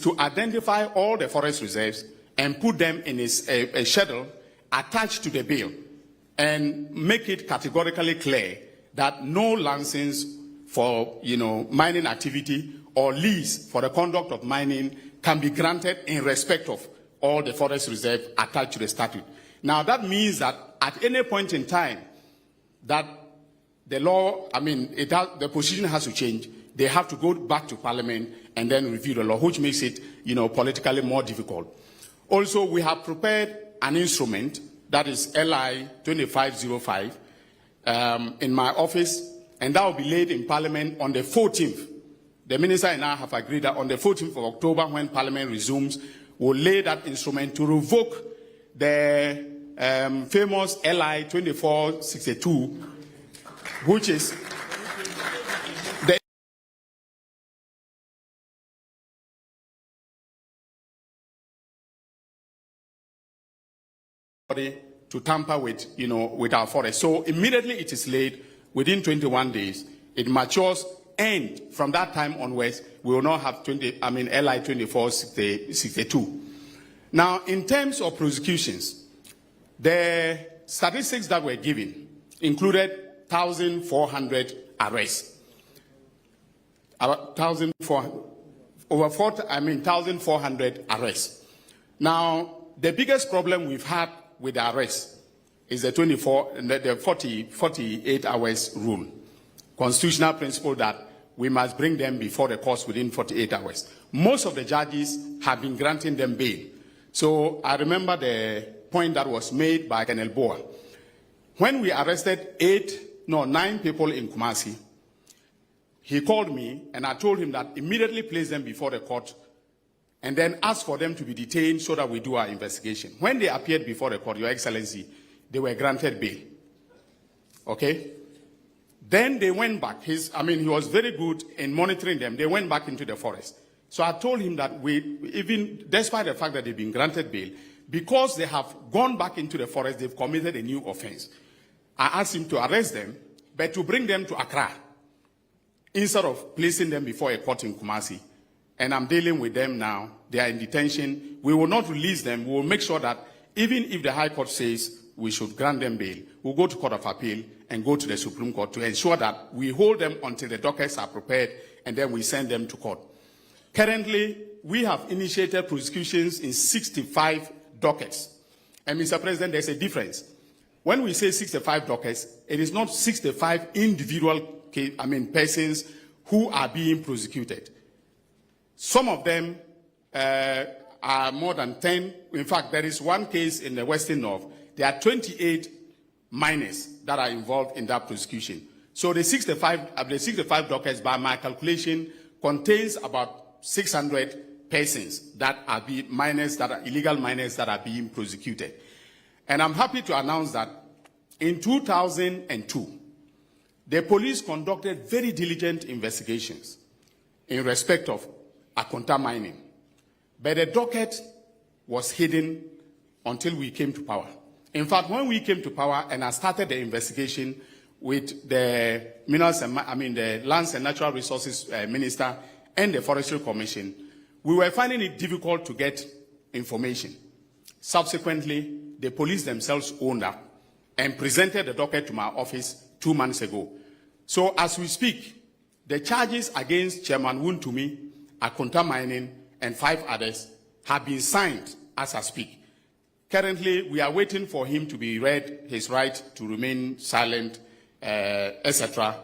to identify all the forest reserves and put them in a schedule attached to the bill and make it categorically clear that no license for mining activity or lease for the conduct of mining can be granted in respect of all the forest reserve attached to the statute. Now that means that at any point in time that the law, the position has to change, they have to go back to Parliament and then review the law, which makes it politically more difficult. Also, we have prepared an instrument that is LI 2505 in my office, and that will be laid in Parliament on the 14th. The Minister and I have agreed that on the 14th of October, when Parliament resumes, we'll lay that instrument to revoke the famous LI 2462, which is to tamper with, with our forest. So immediately it is laid, within 21 days, it matures, and from that time onwards, we will not have LI 2462. Now, in terms of prosecutions, the statistics that were given included 1,400 arrests. 1,400 arrests. Now, the biggest problem we've had with the arrests is the 48 hours rule, constitutional principle that we must bring them before the courts within 48 hours. Most of the judges have been granting them bail. So I remember the point that was made by Colonel Boa. When we arrested 9 people in Kumasi, he called me and I told him that immediately place them before the court and then ask for them to be detained so that we do our investigation. When they appeared before the court, Your Excellency, they were granted bail. Okay? Then they went back. He was very good in monitoring them. They went back into the forest. So I told him that even despite the fact that they've been granted bail, because they have gone back into the forest, they've committed a new offense. I asked him to arrest them, but to bring them to Accra, instead of placing them before a court in Kumasi. And I'm dealing with them now. They are in detention. We will not release them. We will make sure that even if the High Court says we should grant them bail, we'll go to Court of Appeal and go to the Supreme Court to ensure that we hold them until the dockets are prepared and then we send them to court. Currently, we have initiated prosecutions in 65 dockets. And Mr. President, there's a difference. When we say 65 dockets, it is not 65 individual persons who are being prosecuted. Some of them are more than 10. In fact, there is one case in the Western North. There are 28 minors that are involved in that prosecution. So the 65 dockets, by my calculation, contains about 600 persons that are illegal minors that are being prosecuted. And I'm happy to announce that in 2002, the police conducted very diligent investigations in respect of Akonta mining. But the docket was hidden until we came to power. In fact, when we came to power and I started the investigation with the the Lands and Natural Resources Minister and the Forestry Commission, we were finding it difficult to get information. Subsequently, the police themselves owned up and presented the docket to my office 2 months ago. So as we speak, the charges against Chairman Wuntumi, Akonta Mining, and 5 others have been signed as I speak. Currently, we are waiting for him to be read his right to remain silent, etc.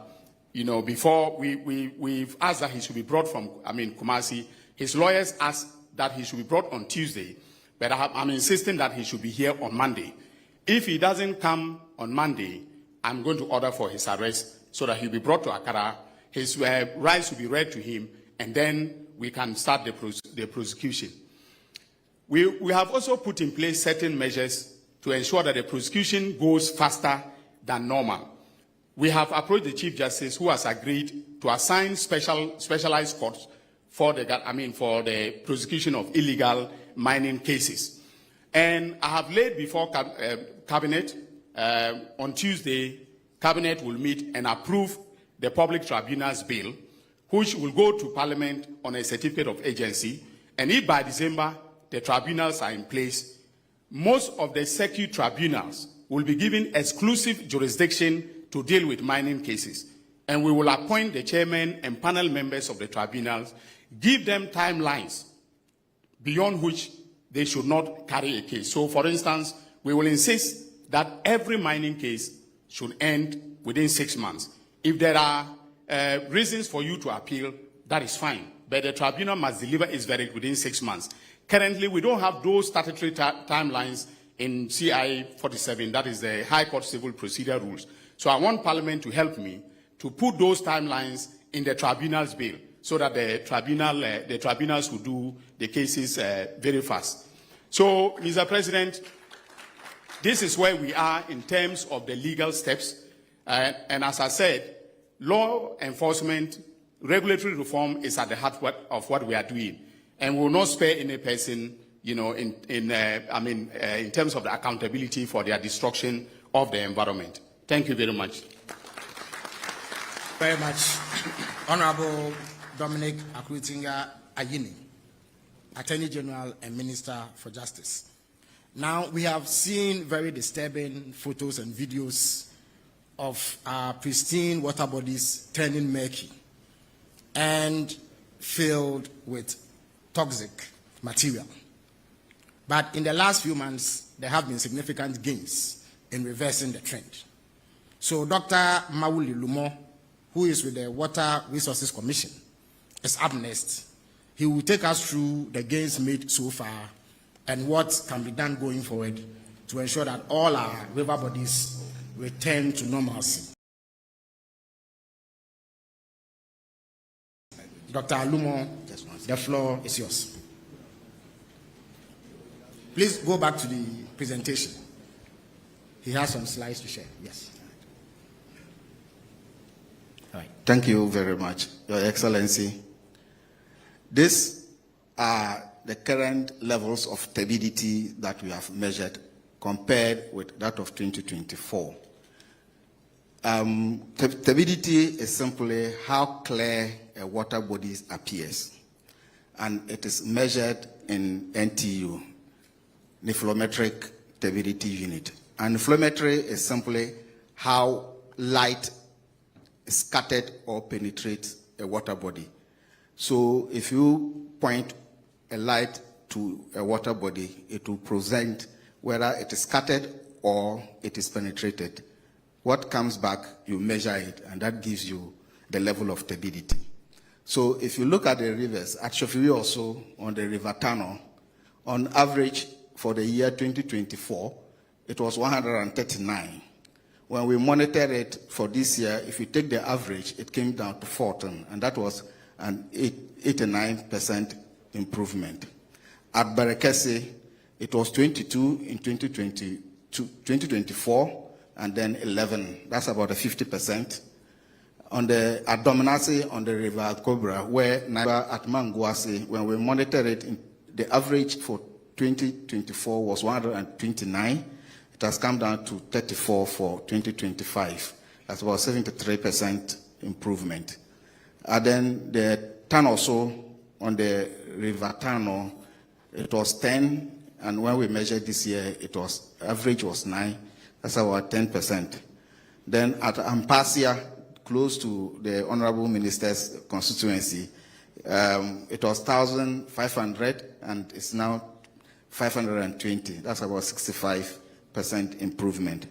Before we've asked that he should be brought from, Kumasi. His lawyers asked that he should be brought on Tuesday, but I'm insisting that he should be here on Monday. If he doesn't come on Monday, I'm going to order for his arrest so that he'll be brought to Accra. His rights will be read to him, and then we can start the prosecution. We have also put in place certain measures to ensure that the prosecution goes faster than normal. We have approached the Chief Justice, who has agreed to assign specialized courts for the prosecution of illegal mining cases. And I have laid before Cabinet, on Tuesday, Cabinet will meet and approve the Public Tribunal's bill, which will go to Parliament on a certificate of agency, And if by December the tribunals are in place, most of the circuit tribunals will be given exclusive jurisdiction to deal with mining cases. And we will appoint the chairman and panel members of the tribunals, give them timelines beyond which they should not carry a case. So, for instance, we will insist that every mining case should end within 6 months. If there are reasons for you to appeal, that is fine. But the tribunal must deliver its verdict within 6 months. Currently, we don't have those statutory timelines in CI 47, that is the High Court Civil Procedure Rules. So I want Parliament to help me to put those timelines in the tribunal's bill so that the tribunals will do the cases very fast. So, Mr. President, this is where we are in terms of the legal steps. And as I said, law enforcement, regulatory reform is at the heart of what we are doing. And we will not spare any person, you know, in terms of the accountability for their destruction of the environment. Thank you very much. Very much. Honorable Dominic Akuritinga Ayini, Attorney General and Minister for Justice. Now, we have seen very disturbing photos and videos of our pristine water bodies turning murky and filled with toxic material. But in the last few months, there have been significant gains in reversing the trend. So Dr. Mawuli Lumo, who is with the Water Resources Commission, is up next. He will take us through the gains made so far and what can be done going forward to ensure that all our river bodies return to normalcy. Dr. Lumo, the floor is yours. Please go back to the presentation. He has some slides to share. Yes. All right. Thank you very much, Your Excellency. These are the current levels of turbidity that we have measured compared with that of 2024. Turbidity is simply how clear a water body appears, and it is measured in NTU, nephelometric turbidity unit. And nephelometry is simply how light scattered or penetrates a water body. So if you point a light to a water body, it will present whether it is scattered or it is penetrated. What comes back, you measure it, and that gives you the level of turbidity. So if you look at the rivers, actually also on the River Tano, on average for the year 2024, it was 139. When we monitored it for this year, if you take the average, it came down to 14, and that was an 89% improvement. At Barekese, it was 22 in 2024, and then 11. That's about a 50%. At Dominasi, on the River Cobra, where at Manguasi, when we monitored it, the average for 2024 was 129. It has come down to 34 for 2025. That's about 73% improvement. And then the Tano also, on the River Tano, it was 10, and when we measured this year, it was average was 9. That's about 10%. Then at Ampasia, close to the Honorable Minister's constituency, it was 1,500, and it's now 520. That's about 65% improvement.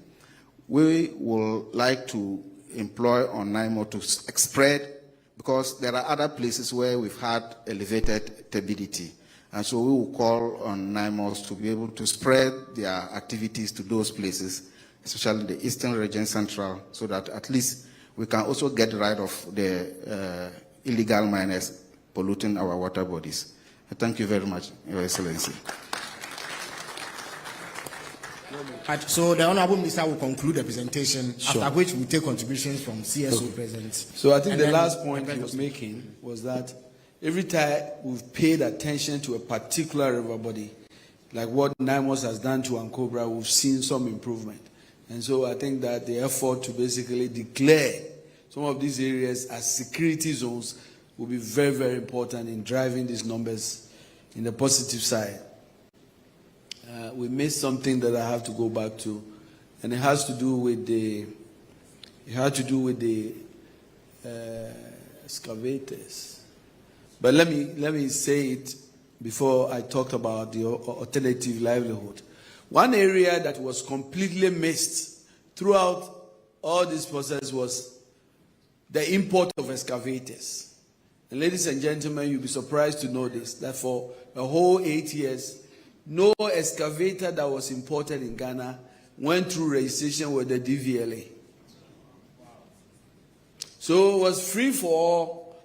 We would like to employ on NIMO to spread, because there are other places where we've had elevated turbidity. And so we will call on NIMOs to be able to spread their activities to those places, especially the Eastern Region Central, so that at least we can also get rid of the illegal miners polluting our water bodies. Thank you very much, Your Excellency. So the Honorable Minister will conclude the presentation, sure, after which we take contributions from CSO presidents. So I think the last point he was making was that every time we've paid attention to a particular river body, like what NIMOS has done to Ankobra, we've seen some improvement. And so I think that the effort to basically declare some of these areas as security zones will be very, very important in driving these numbers in the positive side. We missed something that I have to go back to, and it has to do with the excavators. But let me say it before I talk about the alternative livelihood. One area that was completely missed throughout all this process was the import of excavators. And ladies and gentlemen, you'll be surprised to know this, that for a whole 8 years, no excavator that was imported in Ghana went through registration with the DVLA. So it was free for all.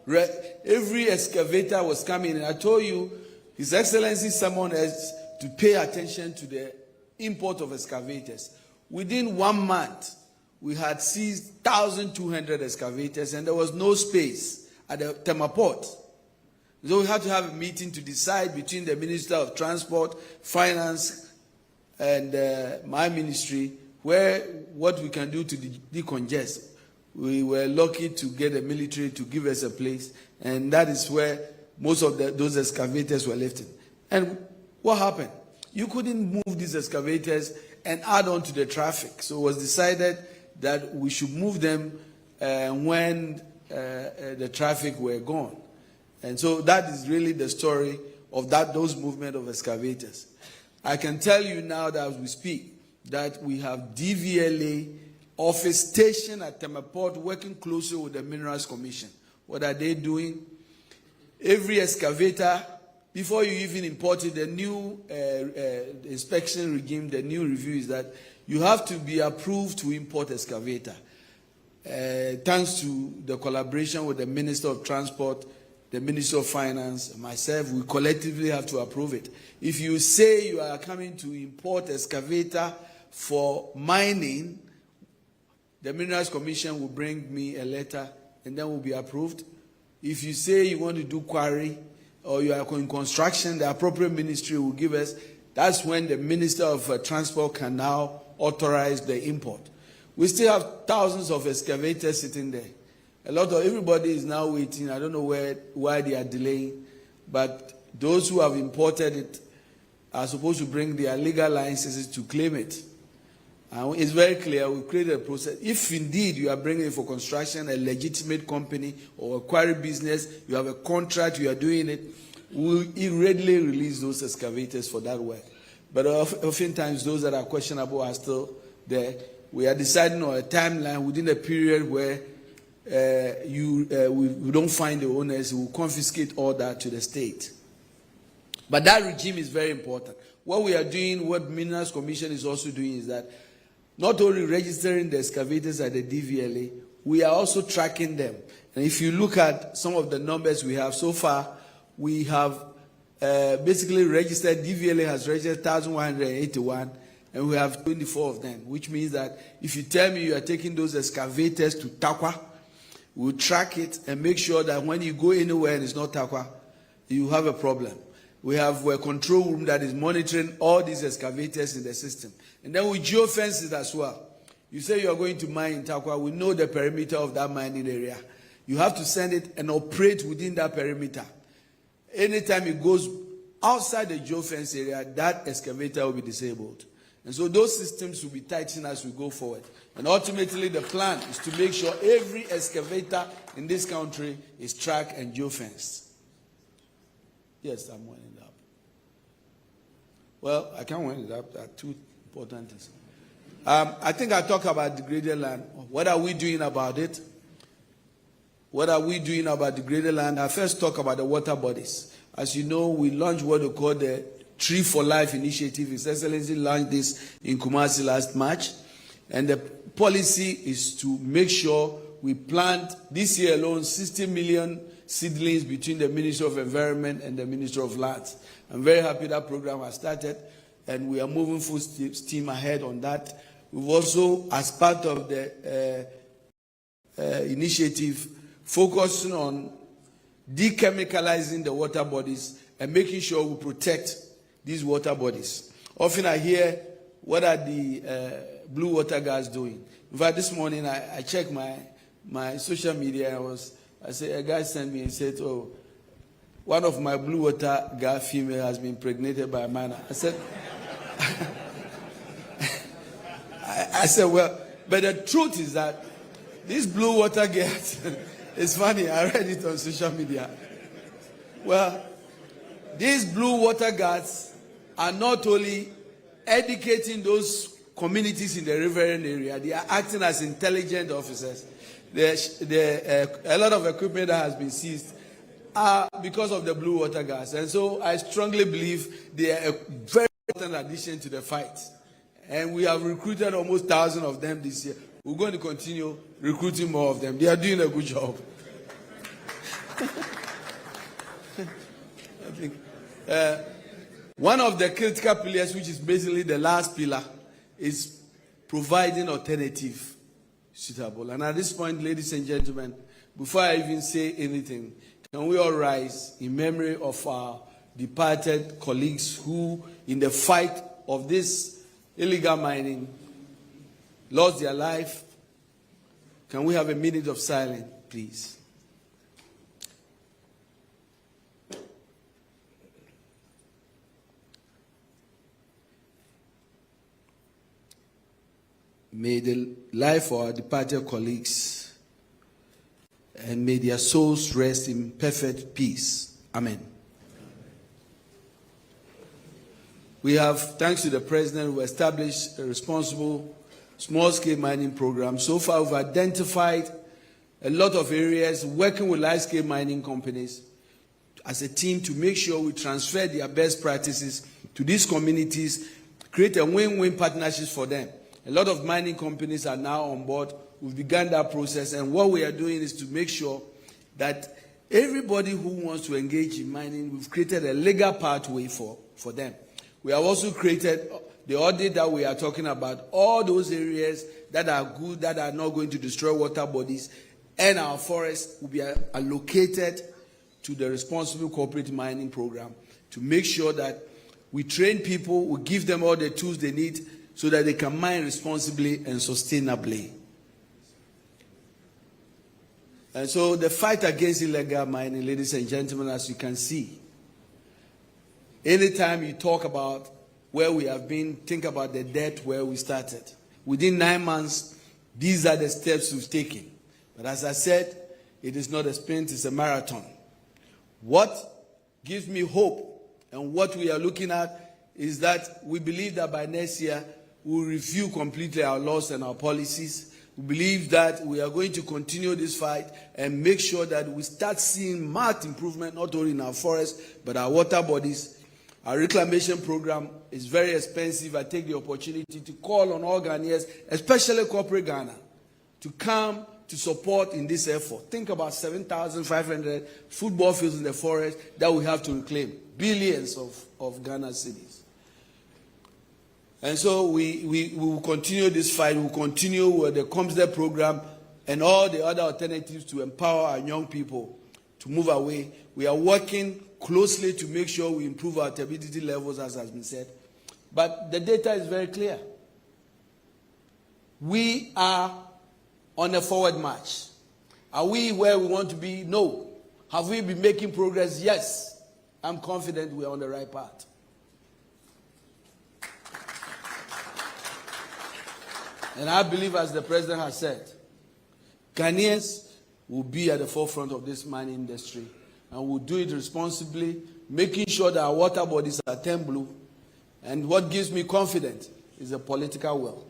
Every excavator was coming. And I told you, His Excellency summoned us to pay attention to the import of excavators. Within 1 month, we had seized 1,200 excavators, and there was no space at the Tema port. So we had to have a meeting to decide between the Minister of Transport, Finance, and my ministry what we can do to decongest. We were lucky to get the military to give us a place, and that is where most of those excavators were lifted. And what happened? You couldn't move these excavators and add on to the traffic. So it was decided that we should move them when the traffic were gone. And so that is really the story of those movement of excavators. I can tell you now that as we speak, that we have DVLA office stationed at Tema Port working closely with the Minerals Commission. What are they doing? Every excavator, before you even import it, the new inspection regime, the new review is that you have to be approved to import excavator. Thanks to the collaboration with the Minister of Transport, the Minister of Finance, myself, we collectively have to approve it. If you say you are coming to import excavator for mining, the Minerals Commission will bring me a letter and then will be approved. If you say you want to do quarry or you are in construction, the appropriate ministry will give us. That's when the Minister of Transport can now authorize the import. We still have thousands of excavators sitting there. Everybody is now waiting. I don't know why they are delaying, but those who have imported it are supposed to bring their legal licenses to claim it. It's very clear. We created a process. If indeed you are bringing it for construction, a legitimate company or a quarry business, you have a contract, you are doing it, we'll readily release those excavators for that work. But oftentimes those that are questionable are still there. We are deciding on a timeline within a period where we don't find the owners, we will confiscate all that to the state. But that regime is very important. What we are doing, what Minerals Commission is also doing is that not only registering the excavators at the DVLA, we are also tracking them. And if you look at some of the numbers we have so far, we have basically registered, DVLA has registered 1,181, and we have 24 of them, which means that if you tell me you are taking those excavators to Takwa, we'll track it and make sure that when you go anywhere and it's not Takwa, you have a problem. We have a control room that is monitoring all these excavators in the system. And then we geofence it as well. You say you are going to mine in Takwa, we know the perimeter of that mining area. You have to send it and operate within that perimeter. Anytime it goes outside the geofence area, that excavator will be disabled. And so those systems will be tightened as we go forward. And ultimately the plan is to make sure every excavator in this country is tracked and geofenced. Yes, I'm winding it up. Well, I can't wind it up. There are two important things. I think I talk about degraded land. What are we doing about it? What are we doing about degraded land? I first talk about the water bodies. As you know, we launched what we call the Tree for Life initiative. His Excellency launched this in Kumasi last March. And the policy is to make sure we plant this year alone 60 million seedlings between the Ministry of Environment and the Ministry of Lands. I'm very happy that program has started, and we are moving full steam ahead on that. We've also, as part of the initiative, focusing on dechemicalizing the water bodies and making sure we protect these water bodies. Often I hear, what are the blue water guys doing? In fact, this morning I checked my social media. I said, a guy sent me and said, oh, one of my blue water girl female has been impregnated by a man. I said, I said, well, but the truth is that this blue water girl, it's funny, I read it on social media. Well, these blue water guards are not only educating those communities in the riverine area, they are acting as intelligent officers. A lot of equipment that has been seized are because of the blue water guards. And so I strongly believe they are a very important addition to the fight. And we have recruited almost 1,000 of them this year. We're going to continue recruiting more of them. They are doing a good job. I think one of the critical pillars, which is basically the last pillar, is providing alternative suitable. And at this point, ladies and gentlemen, before I even say anything, can we all rise in memory of our departed colleagues who, in the fight of this illegal mining, lost their life? Can we have a minute of silence, please? May the life of our departed colleagues and may their souls rest in perfect peace. Amen. We have, thanks to the President, we established a responsible small-scale mining program. So far, we've identified a lot of areas working with large-scale mining companies as a team to make sure we transfer their best practices to these communities, create a win-win partnerships for them. A lot of mining companies are now on board. We've begun that process, and what we are doing is to make sure that everybody who wants to engage in mining, we've created a legal pathway for them. We have also created the audit that we are talking about, all those areas that are good, that are not going to destroy water bodies, and our forests will be allocated to the responsible corporate mining program to make sure that we train people, we give them all the tools they need so that they can mine responsibly and sustainably. And so the fight against illegal mining, ladies and gentlemen, as you can see, anytime you talk about where we have been, think about the debt where we started. Within 9 months, these are the steps we've taken. But as I said, it is not a sprint, it's a marathon. What gives me hope and what we are looking at is that we believe that by next year, we'll review completely our laws and our policies. We believe that we are going to continue this fight and make sure that we start seeing marked improvement, not only in our forests, but our water bodies. Our reclamation program is very expensive. I take the opportunity to call on all Ghanaians, especially corporate Ghana, to come to support in this effort. Think about 7,500 football fields in the forest that we have to reclaim. Billions of Ghana cedis. And so we will continue this fight. We will continue with the COMSDEP program and all the other alternatives to empower our young people to move away. We are working closely to make sure we improve our turbidity levels, as has been said. But the data is very clear. We are on a forward march. Are we where we want to be? No. Have we been making progress? Yes. I'm confident we are on the right path. And I believe, as the President has said, Ghanaians will be at the forefront of this mining industry, and we'll do it responsibly, making sure that our water bodies are 10 blue. And what gives me confidence is the political will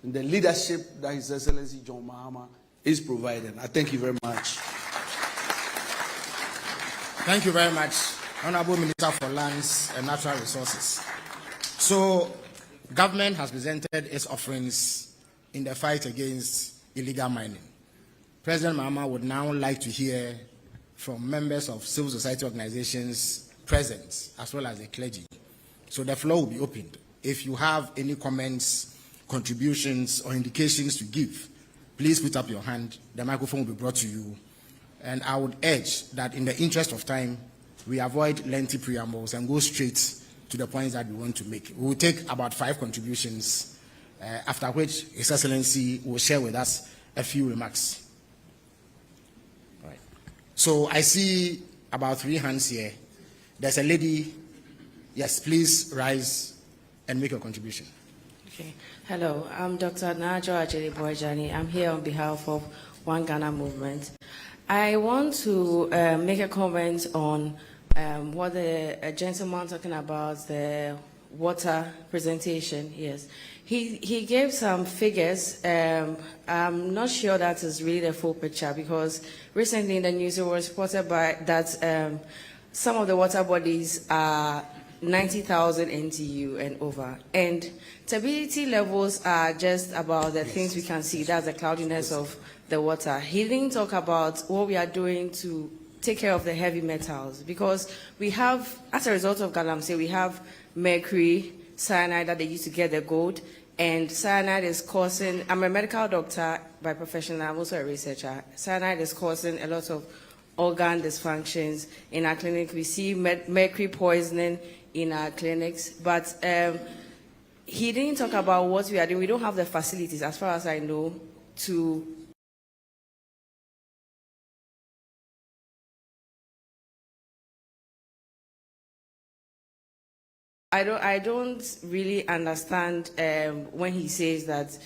and the leadership that His Excellency John Mahama is providing. I thank you very much. Thank you very much, Honorable Minister for Lands and Natural Resources. So, government has presented its offerings in the fight against illegal mining. President Mahama would now like to hear from members of civil society organizations present, as well as the clergy. So the floor will be opened. If you have any comments, contributions, or indications to give, please put up your hand. The microphone will be brought to you. And I would urge that in the interest of time, we avoid lengthy preambles and go straight to the points that we want to make. We will take about 5 contributions, after which His Excellency will share with us a few remarks. All right. So I see about 3 hands here. There's a lady. Yes, please rise and make your contribution. Okay. Hello, I'm Dr. Najo Ajeli Boyjani. I'm here on behalf of One Ghana Movement. I want to make a comment on what the gentleman talking about, the water presentation. Yes, he gave some figures. I'm not sure that is really the full picture, because recently in the news it was reported that some of the water bodies are 90,000 NTU and over, and turbidity levels are just about the things we can see. That's the cloudiness of the water. He didn't talk about what we are doing to take care of the heavy metals, because we have, as a result of Galamsey, we have mercury, cyanide that they use to get the gold, and cyanide is causing, I'm a medical doctor by profession, I'm also a researcher. Cyanide is causing a lot of organ dysfunctions in our clinic. We see mercury poisoning in our clinics, but he didn't talk about what we are doing. We don't have the facilities, as far as I know, to I don't really understand when he says that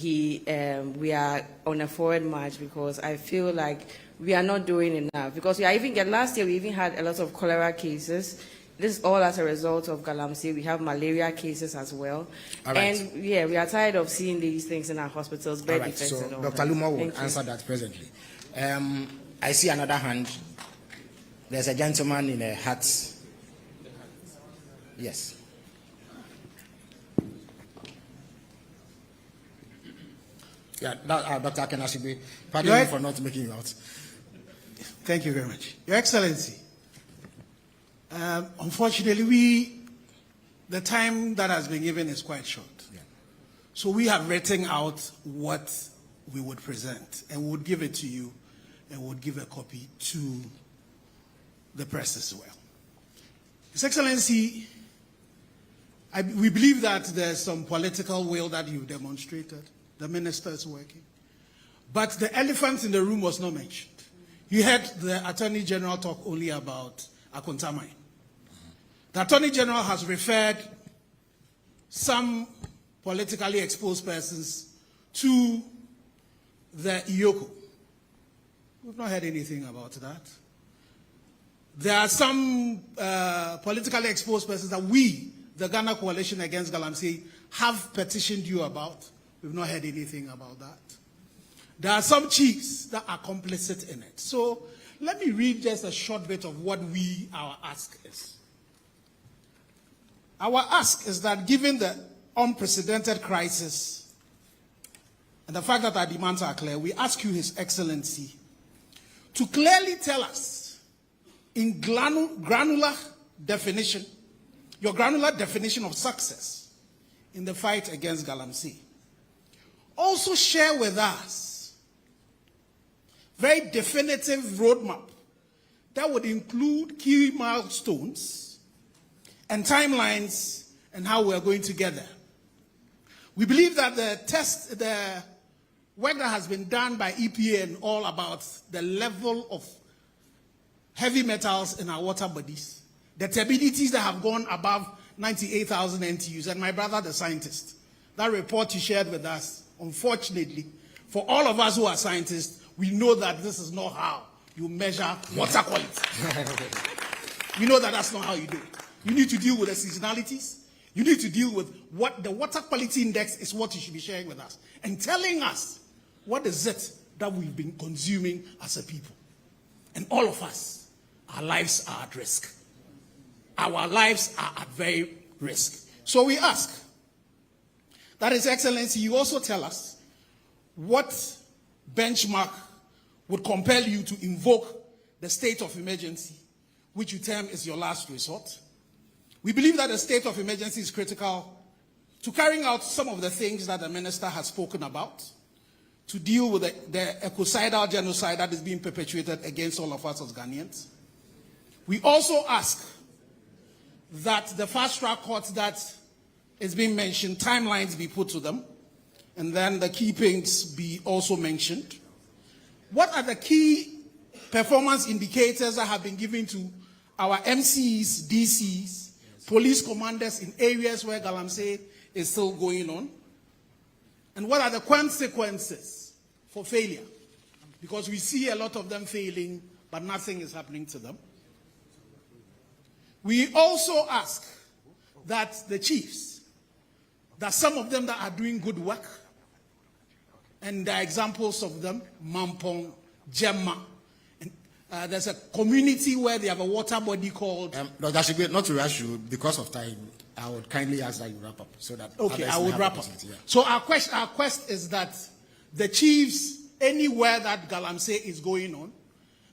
we are on a forward march, because I feel like we are not doing enough. Because last year we even had a lot of cholera cases. This is all as a result of Galamsey. We have malaria cases as well. All right. And yeah, we are tired of seeing these things in our hospitals. All right, so Dr. Luma will answer that presently. I see another hand. There's a gentleman in a hat. Yes. Yeah, Dr. Akenasibe, pardon me for not making you out. Thank you very much. Your Excellency, unfortunately, the time that has been given is quite short. Yeah. So we have written out what we would present, and we would give it to you, and we would give a copy to the press as well. His Excellency, we believe that there's some political will that you've demonstrated. The minister is working. But the elephant in the room was not mentioned. You heard the Attorney General talk only about Akonta Mine. The Attorney General has referred some politically exposed persons to the Iyoko. We've not heard anything about that. There are some politically exposed persons that we, the Ghana Coalition Against Galamsey, have petitioned you about. We've not heard anything about that. There are some chiefs that are complicit in it. So let me read just a short bit of what our ask is. Our ask is that given the unprecedented crisis and the fact that our demands are clear, we ask you, His Excellency, to clearly tell us in granular definition, your granular definition of success in the fight against Galamsey. Also share with us very definitive roadmap that would include key milestones and timelines and how we are going to get there. We believe that the work that has been done by EPA and all about the level of heavy metals in our water bodies, the turbidities that have gone above 98,000 NTUs, and my brother, the scientist, that report you shared with us, unfortunately, for all of us who are scientists, we know that this is not how you measure water quality. We know that that's not how you do it. You need to deal with the seasonalities. You need to deal with what the water quality index is, what you should be sharing with us and telling us what is it that we've been consuming as a people. And all of us, our lives are at risk. Our lives are at very risk. So we ask that, His Excellency, you also tell us what benchmark would compel you to invoke the state of emergency, which you term is your last resort. We believe that the state of emergency is critical to carrying out some of the things that the minister has spoken about, to deal with the ecocidal genocide that is being perpetuated against all of us as Ghanaians. We also ask that the fast-track court that is being mentioned, timelines be put to them, and then the key things be also mentioned. What are the key performance indicators that have been given to our MCs, DCs, police commanders in areas where Galamsey is still going on? And what are the consequences for failure? Because we see a lot of them failing, but nothing is happening to them. We also ask that the chiefs, that some of them that are doing good work, and there are examples of them, Mampong, Gemma, and there's a community where they have a water body called... Dr. Shigbe, not to rush you, because of time, I would kindly ask that you wrap up, so that... Okay, I would wrap up. Yeah. So our quest is that the chiefs, anywhere that Galamsey is going on,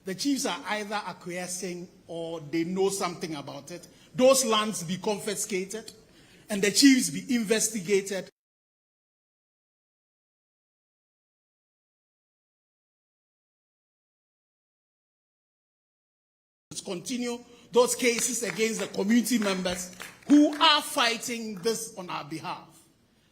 the chiefs are either acquiescing or they know something about it. Those lands be confiscated and the chiefs be investigated. Continue those cases against the community members who are fighting this on our behalf.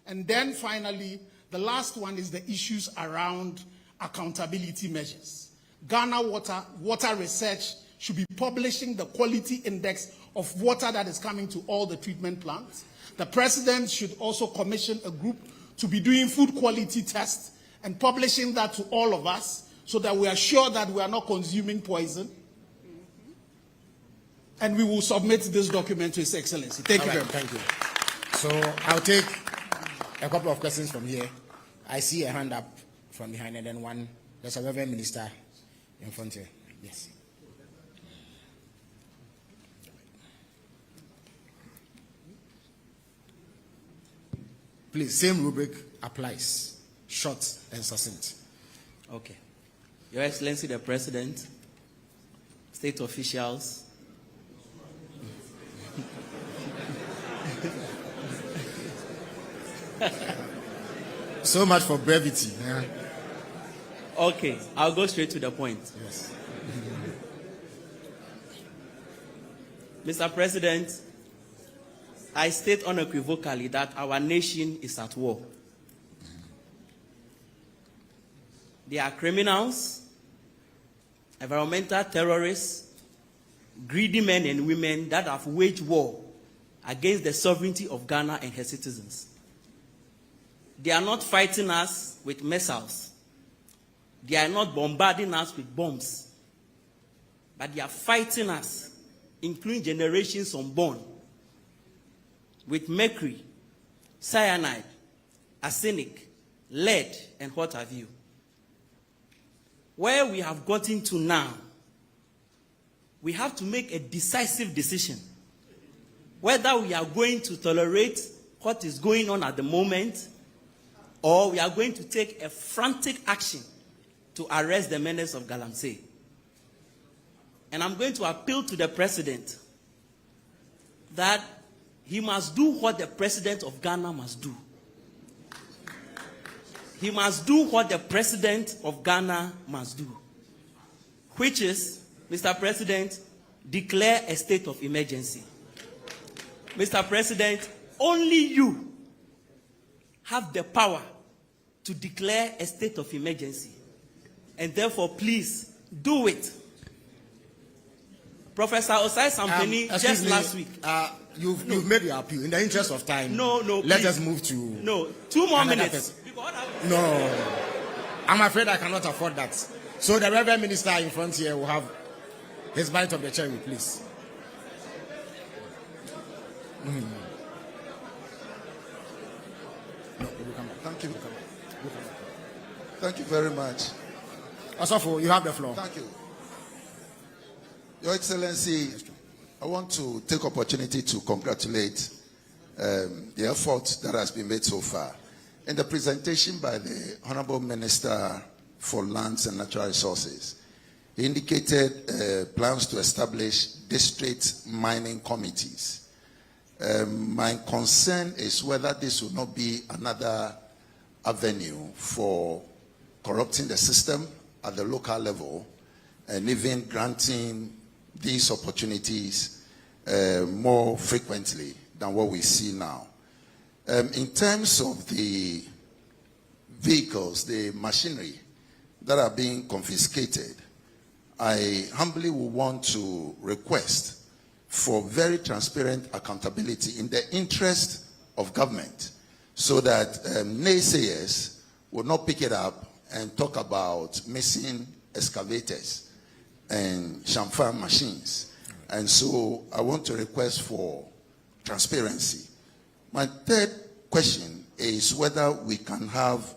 And then finally, the last one is the issues around accountability measures. Ghana Water Research should be publishing the quality index of water that is coming to all the treatment plants. The president should also commission a group to be doing food quality tests and publishing that to all of us so that we are sure that we are not consuming poison. And we will submit this document to His Excellency. Thank you very much. Thank you. So I'll take a couple of questions from here. I see a hand up from behind, and then one. There's a Reverend Minister in front here. Yes. Please, same rubric applies. Short and succinct. Okay. Your Excellency the President, state officials, so much for brevity. Yeah. Okay, I'll go straight to the point. Yes. Mr. President, I state unequivocally that our nation is at war. There are criminals, environmental terrorists, greedy men and women that have waged war against the sovereignty of Ghana and her citizens. They are not fighting us with missiles. They are not bombarding us with bombs. But they are fighting us, including generations unborn, with mercury, cyanide, arsenic, lead, and what have you. Where we have gotten to now, we have to make a decisive decision whether we are going to tolerate what is going on at the moment, or we are going to take a frantic action to arrest the menace of Galamsey. And I'm going to appeal to the president that he must do what the president of Ghana must do. He must do what the president of Ghana must do, which is, Mr. President, declare a state of emergency. Mr. President, only you have the power to declare a state of emergency. And therefore, please, do it. Professor Osai Sampeni, just last week. You've made your appeal. In the interest of time, no, let please. us move to... No, 2 more minutes. Person. No. I'm afraid I cannot afford that. So the Reverend Minister in front here will have his bite of the cherry, please. No, we'll come back. Thank you. Thank you very much. Osofo, you have the floor. Thank you. Your Excellency, I want to take opportunity to congratulate the effort that has been made so far. In the presentation by the Honorable Minister for Lands and Natural Resources, he indicated plans to establish district mining committees. My concern is whether this will not be another avenue for corrupting the system at the local level and even granting these opportunities more frequently than what we see now. In terms of the vehicles, the machinery that are being confiscated, I humbly will want to request for very transparent accountability in the interest of government, so that naysayers will not pick it up and talk about missing excavators and chamfer machines. And so I want to request for transparency. My third question is whether we can have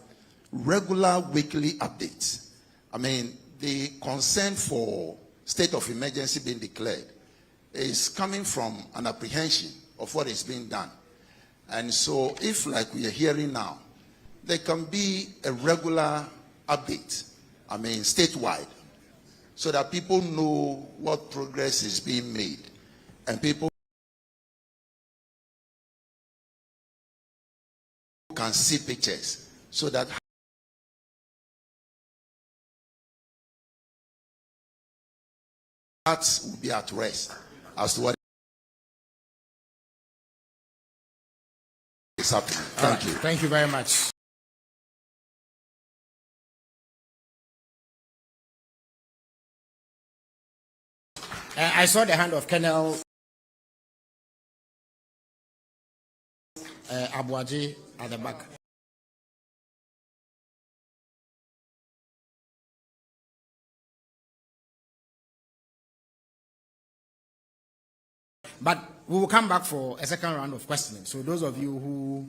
regular weekly updates. I mean, the concern for state of emergency being declared is coming from an apprehension of what is being done. And so if, like we are hearing now, there can be a regular update, I mean, statewide, so that people know what progress is being made, and people can see pictures, so that hearts will be at rest as to what is happening. Thank you. Thank you very much. I saw the hand of Colonel Abuaji at the back. But we will come back for a second round of questioning. So those of you who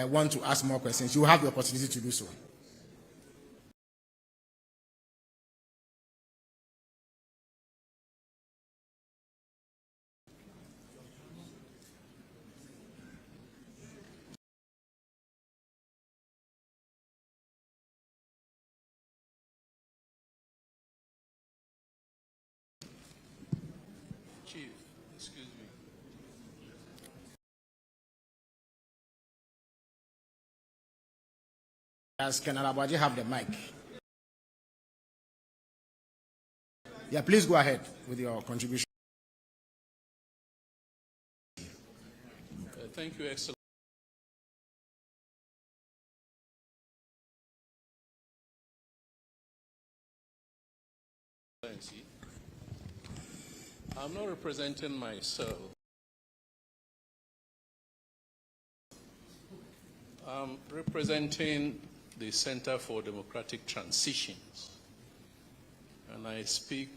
want to ask more questions, you will have the opportunity to do so. Chief, excuse me. Does Colonel Abuaji have the mic? Yeah, please go ahead with your contribution. Thank you, Excellency. I'm not representing myself. I'm representing the Center for Democratic Transitions, and I speak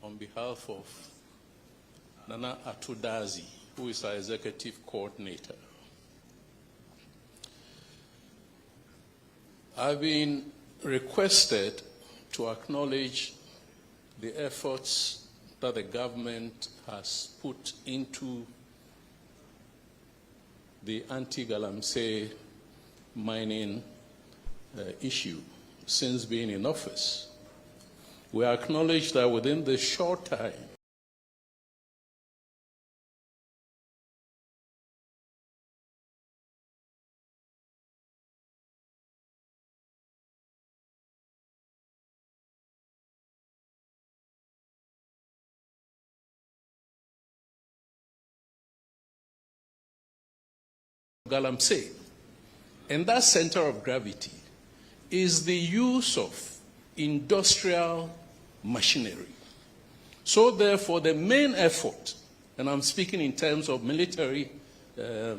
on behalf of Nana Atudazi, who is our executive coordinator. I've been requested to acknowledge the efforts that the government has put into the anti-Galamsey mining issue since being in office. We acknowledge that within this short time, Galamsey, and that center of gravity is the use of industrial machinery. So therefore, the main effort, and I'm speaking in terms of military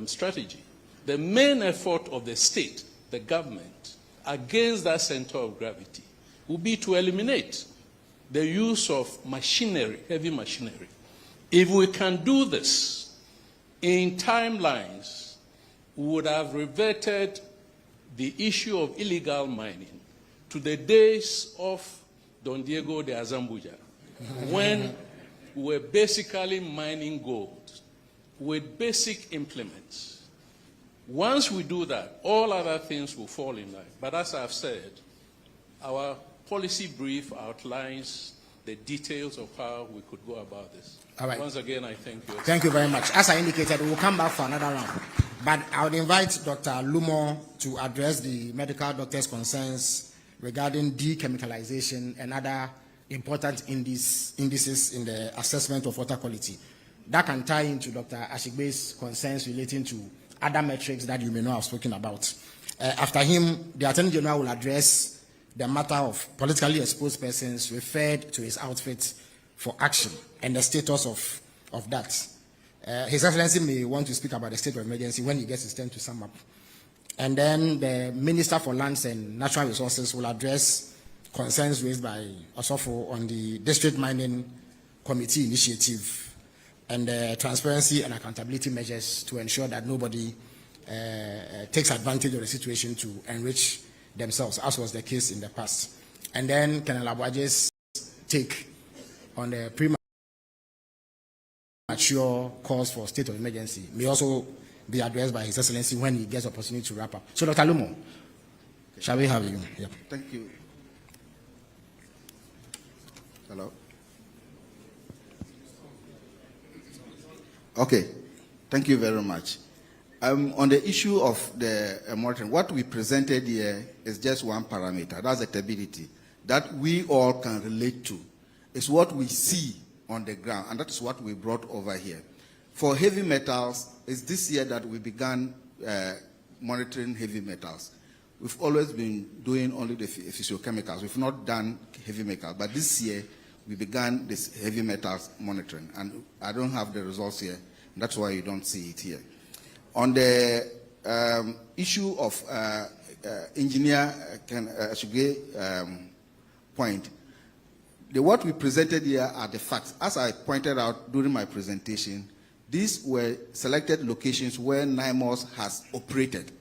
strategy, the main effort of the state, the government, against that center of gravity will be to eliminate the use of machinery, heavy machinery. If we can do this in timelines, we would have reverted the issue of illegal mining to the days of Don Diego de Azambuja, when we were basically mining gold with basic implements. Once we do that, all other things will fall in line. But as I've said, our policy brief outlines the details of how we could go about this. All right. Once again, I thank you. Thank you very much. As I indicated, we will come back for another round. But I would invite Dr. Lumo to address the medical doctor's concerns regarding dechemicalization and other important indices in the assessment of water quality. That can tie into Dr. Ashigbe's concerns relating to other metrics that you may not have spoken about. After him, the Attorney General will address the matter of politically exposed persons referred to his outfit for action and the status of that. His Excellency may want to speak about the state of emergency when he gets his turn to sum up. And then the Minister for Lands and Natural Resources will address concerns raised by Osofo on the District Mining Committee initiative and transparency and accountability measures to ensure that nobody takes advantage of the situation to enrich themselves, as was the case in the past. And then Colonel Abuaje's take on the premature calls for state of emergency may also be addressed by His Excellency when he gets opportunity to wrap up. So, Dr. Lumo, shall we have you? Yeah. Thank you. Hello. Okay. Thank you very much. On the issue of the monitoring, what we presented here is just one parameter. That's the stability that we all can relate to. It's what we see on the ground, and that is what we brought over here. For heavy metals, it's this year that we began monitoring heavy metals. We've always been doing only the physiochemicals. We've not done heavy metals, but this year we began this heavy metals monitoring, and I don't have the results here. That's why you don't see it here. On the issue of engineer Ashugbe point, what we presented here are the facts. As I pointed out during my presentation, these were selected locations where NIMOS has operated,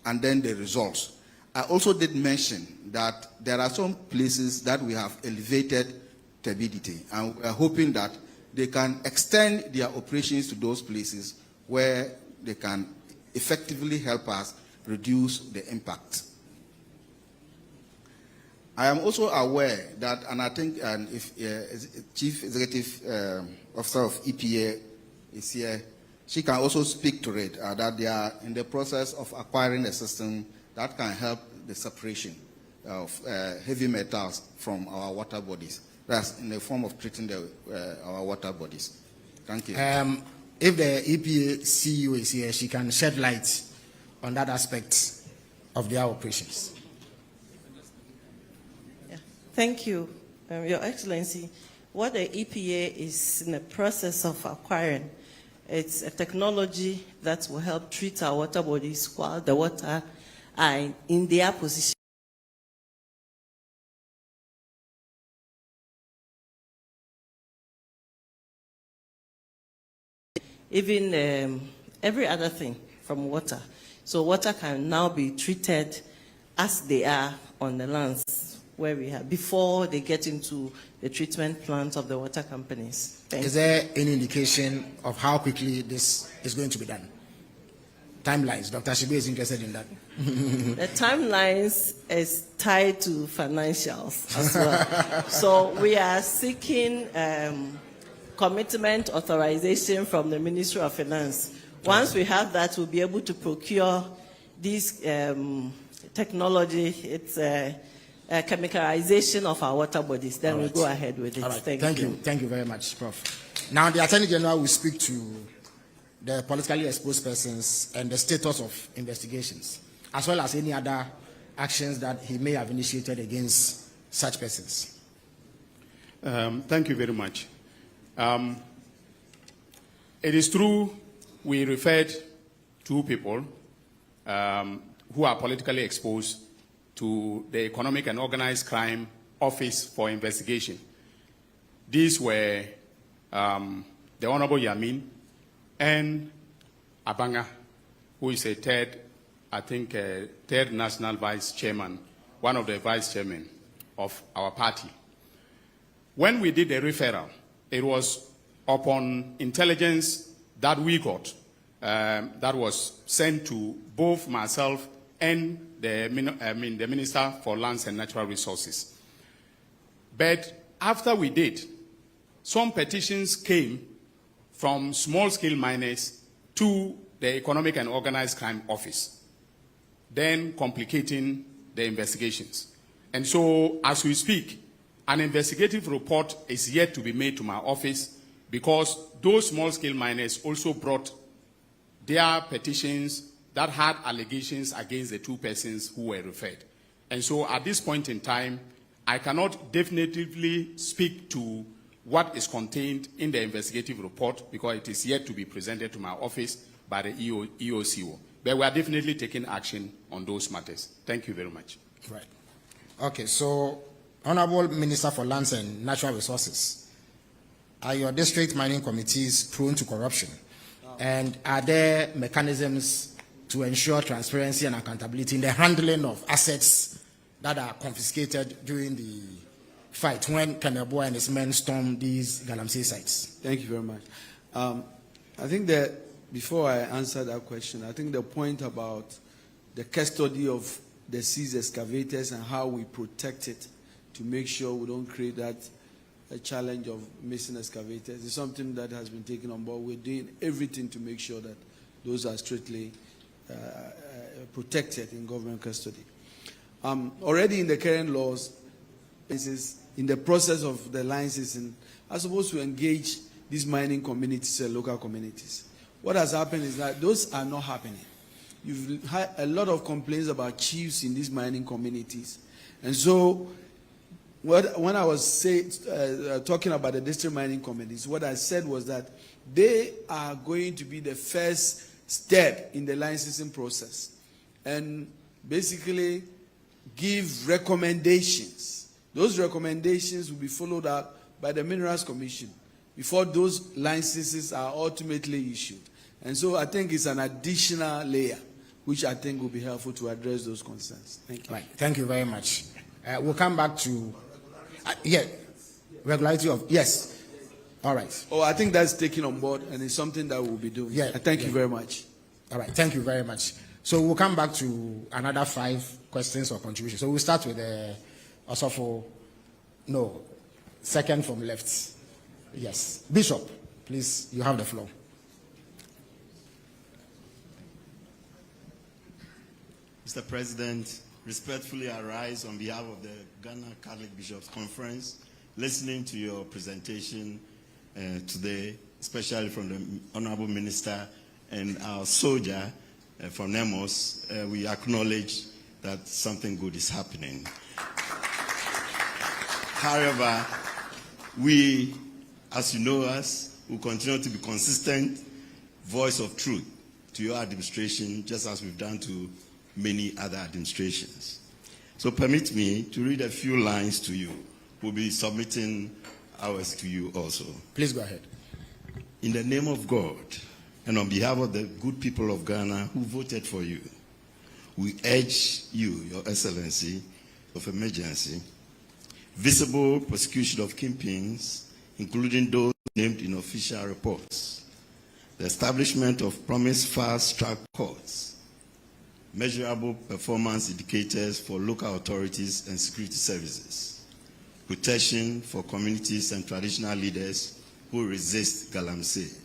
and then the results. I also did mention that there are some places that we have elevated turbidity, and we're hoping that they can extend their operations to those places where they can effectively help us reduce the impact. I am also aware that, and I think if Chief Executive Officer of EPA is here, she can also speak to it, that they are in the process of acquiring a system that can help the separation of heavy metals from our water bodies. That's in the form of treating our water bodies. Thank you. If the EPA CEO is here, she can shed light on that aspect of their operations. Yeah. Thank you, Your Excellency. What the EPA is in the process of acquiring, it's a technology that will help treat our water bodies while the water are in their position. Even every other thing from water. So water can now be treated as they are on the lands where we have, before they get into the treatment plants of the water companies. Is there any indication of how quickly this is going to be done? Timelines. Dr. Ashugbe is interested in that. The timelines is tied to financials as well. So we are seeking commitment authorization from the Ministry of Finance. Once we have that, we'll be able to procure this technology. It's a chemicalization of our water bodies. Then we'll go ahead with it. Right. Thank you. Thank you very much, Prof. Now, the Attorney General will speak to the politically exposed persons and the status of investigations, as well as any other actions that he may have initiated against such persons. Thank you very much. It is true we referred two people who are politically exposed to the Economic and Organized Crime Office for investigation. These were the Honorable Yamin and Abanga, who is a third national vice chairman, one of the vice chairmen of our party. When we did the referral, it was upon intelligence that we got that was sent to both myself and the Minister for Lands and Natural Resources. But after we did, some petitions came from small-scale miners to the Economic and Organized Crime Office, then complicating the investigations. And so, as we speak, an investigative report is yet to be made to my office because those small-scale miners also brought there are petitions that had allegations against the two persons who were referred. And so at this point in time, I cannot definitively speak to what is contained in the investigative report because it is yet to be presented to my office by the EOCO. But we are definitely taking action on those matters. Thank you very much. Right. Okay, so Honorable Minister for Lands and Natural Resources, are your district mining committees prone to corruption? And are there mechanisms to ensure transparency and accountability in the handling of assets that are confiscated during the fight when Kenebo and his men stormed these Galamsey sites? Thank you very much. I think that before I answer that question, I think the point about the custody of the seized excavators and how we protect it to make sure we don't create that a challenge of missing excavators is something that has been taken on board. We're doing everything to make sure that those are strictly protected in government custody. Already in the current laws, in the process of the licensing, are supposed to engage these mining communities and local communities. What has happened is that those are not happening. You've had a lot of complaints about chiefs in these mining communities. And so when I was talking about the district mining communities, what I said was that they are going to be the first step in the licensing process and basically give recommendations. Those recommendations will be followed up by the Minerals Commission before those licenses are ultimately issued. And so I think it's an additional layer which I think will be helpful to address those concerns. Thank you. Right. Thank you very much. We'll come back to regularity of yes. All right. Oh, I think that's taken on board and it's something that we'll be doing. Yeah. Thank you very much. All right. Thank you very much. So we'll come back to another 5 questions or contributions. So we'll start with Osofo. No, second from left. Yes. Bishop, please, you have the floor. Mr. President, respectfully I rise on behalf of the Ghana Catholic Bishops Conference, listening to your presentation today, especially from the Honorable Minister and our soldier from Nemos. We acknowledge that something good is happening. However, we, as you know us, will continue to be consistent voice of truth to your administration, just as we've done to many other administrations. So permit me to read a few lines to you. We'll be submitting ours to you also. Please go ahead. In the name of God and on behalf of the good people of Ghana who voted for you, we urge you, Your Excellency of Emergency, visible prosecution of kingpins, including those named in official reports, the establishment of promised fast-track courts, measurable performance indicators for local authorities and security services, protection for communities and traditional leaders who resist Galamsey,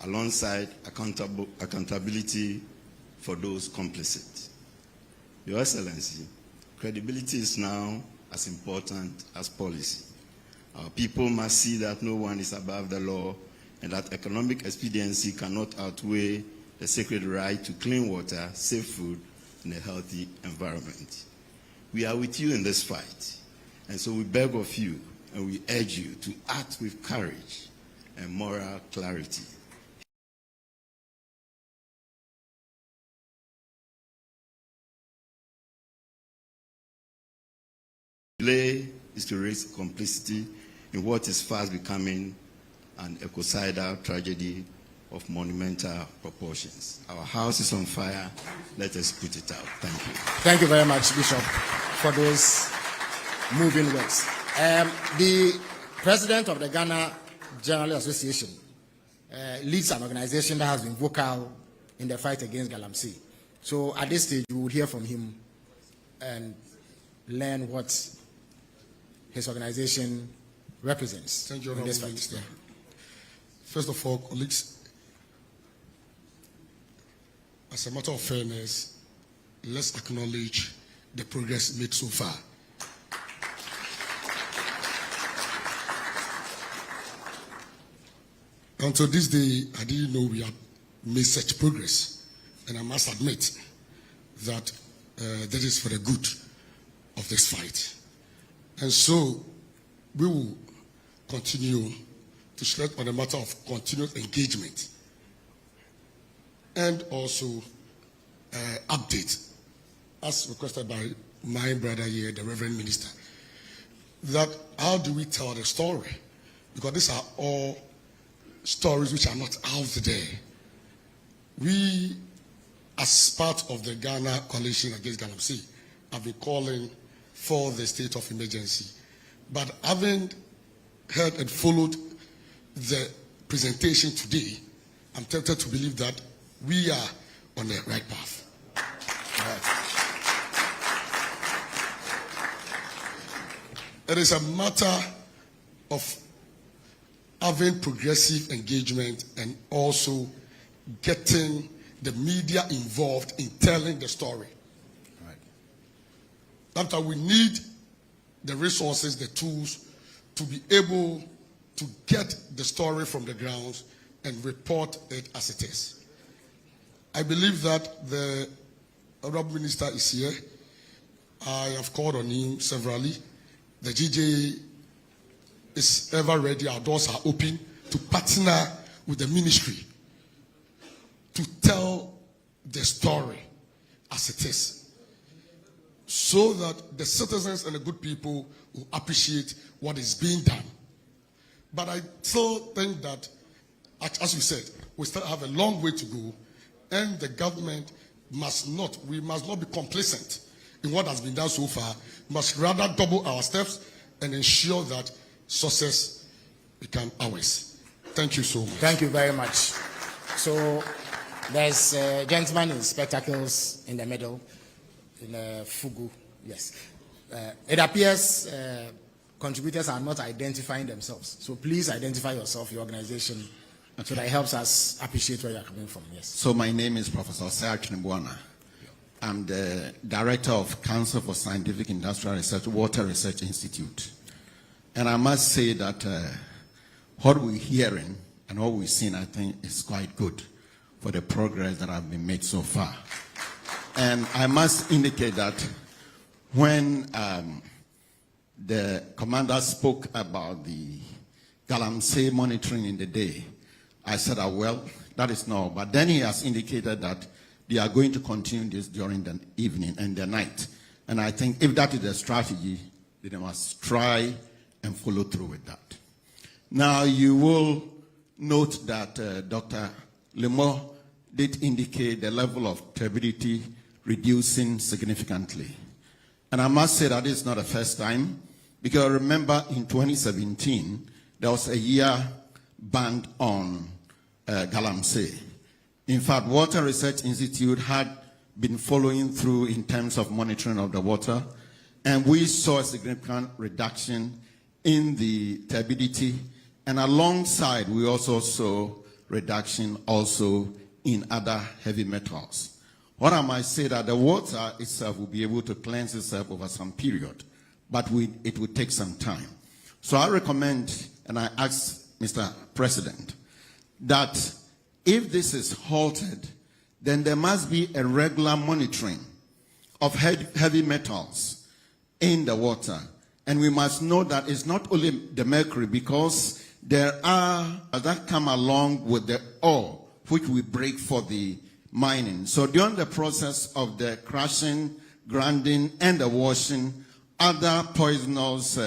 alongside accountability for those complicit. Your Excellency, credibility is now as important as policy. Our people must see that no one is above the law and that economic expediency cannot outweigh the sacred right to clean water, safe food, and a healthy environment. We are with you in this fight, and so we beg of you and we urge you to act with courage and moral clarity. Delay is to raise complicity in what is fast becoming an ecocidal tragedy of monumental proportions. Our house is on fire. Let us put it out. Thank you. Thank you very much, Bishop, for those moving words. The president of the Ghana General Association leads an organization that has been vocal in the fight against Galamsey. So at this stage, we will hear from him and learn what his organization represents. Thank you, in this fight. Minister. First of all, colleagues, as a matter of fairness, let's acknowledge the progress made so far. Until this day, I didn't know we had made such progress. And I must admit that that is for the good of this fight. And so we will continue to stress on the matter of continuous engagement and also update, as requested by my brother here, the Reverend Minister, that how do we tell the story? Because these are all stories which are not out there. We, as part of the Ghana Coalition Against Galamsey, have been calling for the state of emergency. But having heard and followed the presentation today, I'm tempted to believe that we are on the right path. It is a matter of having progressive engagement and also getting the media involved in telling the story. Right. That's why we need the resources, the tools to be able to get the story from the grounds and report it as it is. I believe that the Honorable Minister is here. I have called on him severally. The GJ is ever ready. Our doors are open to partner with the ministry to tell the story as it is, so that the citizens and the good people will appreciate what is being done. But I still think that, as you said, we still have a long way to go, and the government must not be complacent in what has been done so far. We must rather double our steps and ensure that success becomes ours. Thank you so much. Thank you very much. So there's a gentleman in spectacles in the middle, in Fugu. Yes. It appears contributors are not identifying themselves. So please identify yourself, your organization, so that it helps us appreciate where you're coming from. Yes. So my name is Professor Serge Nbwana. I'm the Director of Council for Scientific Industrial Research, Water Research Institute. And I must say that what we're hearing and what we've seen, I think, is quite good for the progress that have been made so far. And I must indicate that when the commander spoke about the Galamsey monitoring in the day, I said, well, that is no. But then he has indicated that they are going to continue this during the evening and the night. And I think if that is the strategy, they must try and follow through with that. Now, you will note that Dr. Lemore did indicate the level of turbidity reducing significantly. And I must say that it's not the first time, because I remember in 2017, there was a year banned on Galamsey. In fact, Water Research Institute had been following through in terms of monitoring of the water, and we saw a significant reduction in the turbidity, and alongside we also saw reduction also in other heavy metals. What I might say that the water itself will be able to cleanse itself over some period, but it will take some time. So I recommend, and I ask Mr. President, that if this is halted, then there must be a regular monitoring of heavy metals in the water. And we must know that it's not only the mercury, because there are that come along with the ore, which we break for the mining. So during the process of the crushing, grinding, and the washing, other poisonous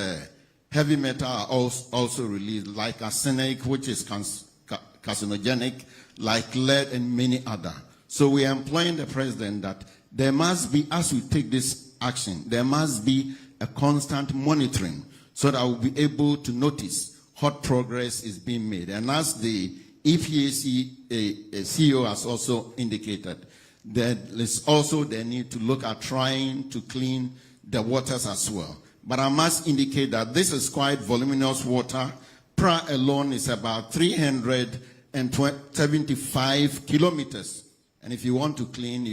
heavy metal are also released, like arsenic, which is carcinogenic, like lead, and many other. So we are employing the president that there must be, as we take this action, there must be a constant monitoring so that we'll be able to notice what progress is being made. And as the EPA CEO has also indicated, there is also the need to look at trying to clean the waters as well. But I must indicate that this is quite voluminous water. Pra alone is about 375 kilometers. And if you want to clean,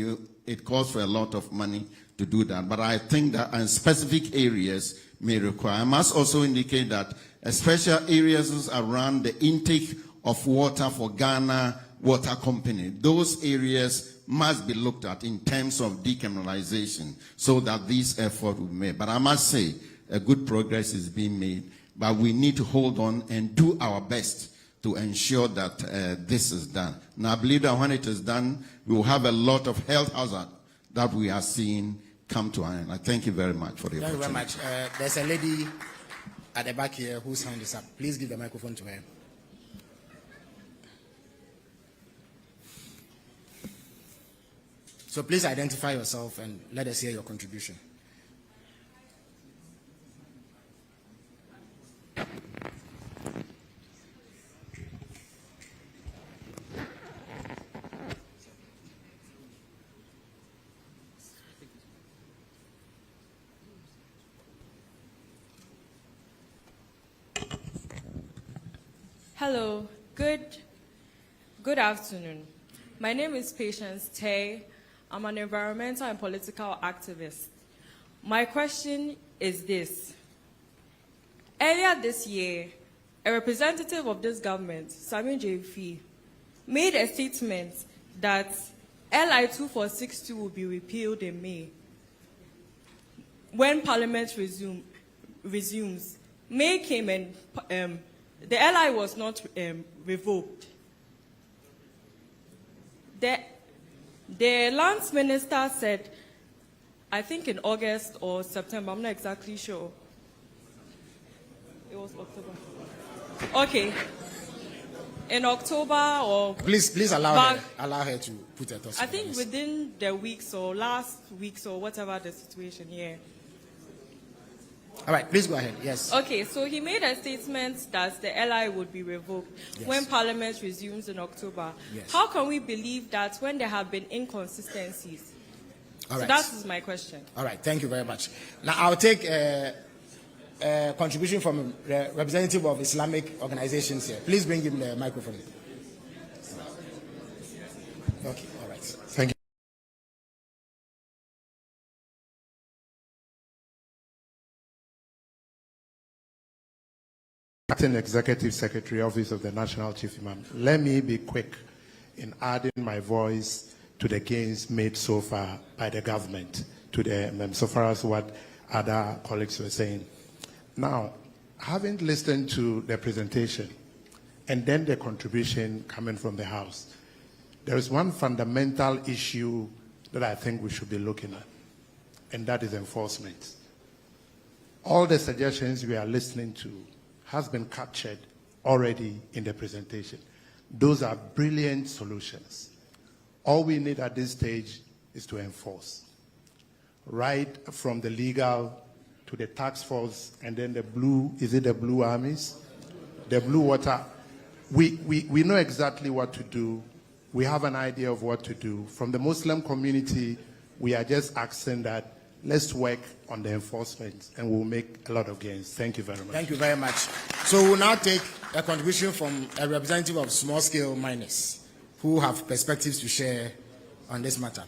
it costs for a lot of money to do that. But I think that in specific areas may require. I must also indicate that special areas around the intake of water for Ghana water company. Those areas must be looked at in terms of decriminalization so that this effort will be made. But I must say, a good progress is being made, but we need to hold on and do our best to ensure that this is done. Now, I believe that when it is done, we will have a lot of health hazard that we are seeing come to an end. I thank you very much for the opportunity. Thank you very much. There's a lady at the back here whose hand is up. Please give the microphone to her. So please identify yourself and let us hear your contribution. Hello, good afternoon. My name is Patience Tay. I'm an environmental and political activist. My question is this. Earlier this year, a representative of this government, Samuel J. made a statement that LI 2462 will be repealed in May when Parliament resumes. May came and the LI was not revoked. The lands minister said, I think in August or September, I'm not exactly sure. It was October. Okay. In October or... Please allow her to put her thoughts. I think within the weeks or last weeks or whatever the situation here. All right, please go ahead. Yes. Okay, so he made a statement that the LI would be revoked when Parliament resumes in October. Yes. How can we believe that when there have been inconsistencies? All right. So that is my question. All right, thank you very much. Now I'll take a contribution from the representative of Islamic organizations here. Please bring him the microphone. Okay, all right. Thank you. Acting Executive Secretary, Office of the National Chief Imam. Let me be quick in adding my voice to the gains made so far by the government, to the so far as what other colleagues were saying. Now, having listened to the presentation and then the contribution coming from the House, there is one fundamental issue that I think we should be looking at, and that is enforcement. All the suggestions we are listening to has been captured already in the presentation. Those are brilliant solutions. All we need at this stage is to enforce. Right from the legal to the task force and then the blue, is it the blue armies? The blue water. We know exactly what to do. We have an idea of what to do. From the Muslim community, we are just asking that let's work on the enforcement and we'll make a lot of gains. Thank you very much. Thank you very much. So we'll now take a contribution from a representative of small-scale miners who have perspectives to share on this matter.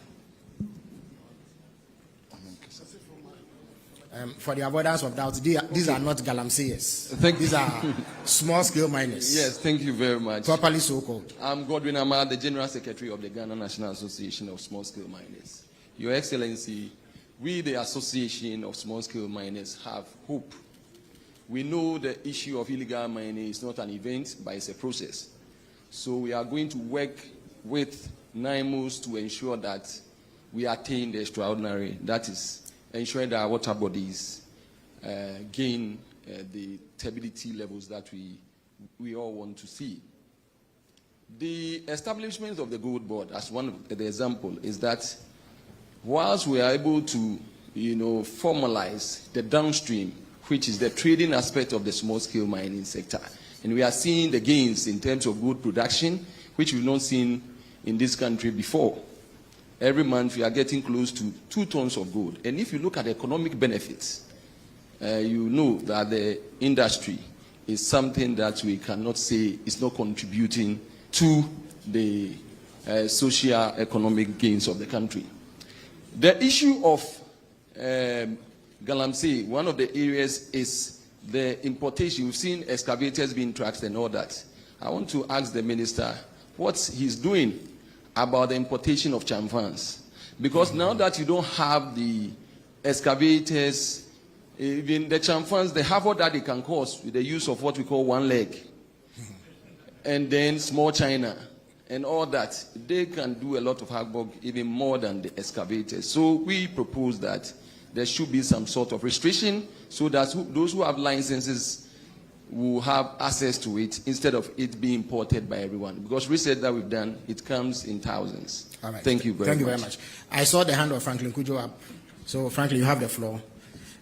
For the avoidance of doubt, these are not Galamseyers. These are small-scale miners. Yes, thank you very much. Properly so-called. I'm Godwin Amar, the General Secretary of the Ghana National Association of Small-Scale Miners. Your Excellency, we, the Association of Small-Scale Miners, have hope. We know the issue of illegal mining is not an event, but it's a process. So we are going to work with NIMOS to ensure that we attain the extraordinary, that is, ensuring that our water bodies gain the turbidity levels that we all want to see. The establishment of the Gold Board, as one of the example, is that whilst we are able to, formalize the downstream, which is the trading aspect of the small-scale mining sector, and we are seeing the gains in terms of gold production, which we've not seen in this country before. Every month we are getting close to 2 tons of gold. And if you look at the economic benefits, you know that the industry is something that we cannot say is not contributing to the socio-economic gains of the country. The issue of Galamsey, one of the areas is the importation. We've seen excavators being tracked and all that. I want to ask the minister, what he's doing about the importation of chamfans. Because now that you don't have the excavators, even the chamfans, the havoc that they can cause with the use of what we call one leg, and then small China, and all that, they can do a lot of havoc, even more than the excavators. So we propose that there should be some sort of restriction so that those who have licenses will have access to it instead of it being imported by everyone. Because research that we've done, it comes in thousands. All right. Thank you very much. Thank you very much. I saw the hand of Franklin Kujo up. So, Franklin, you have the floor.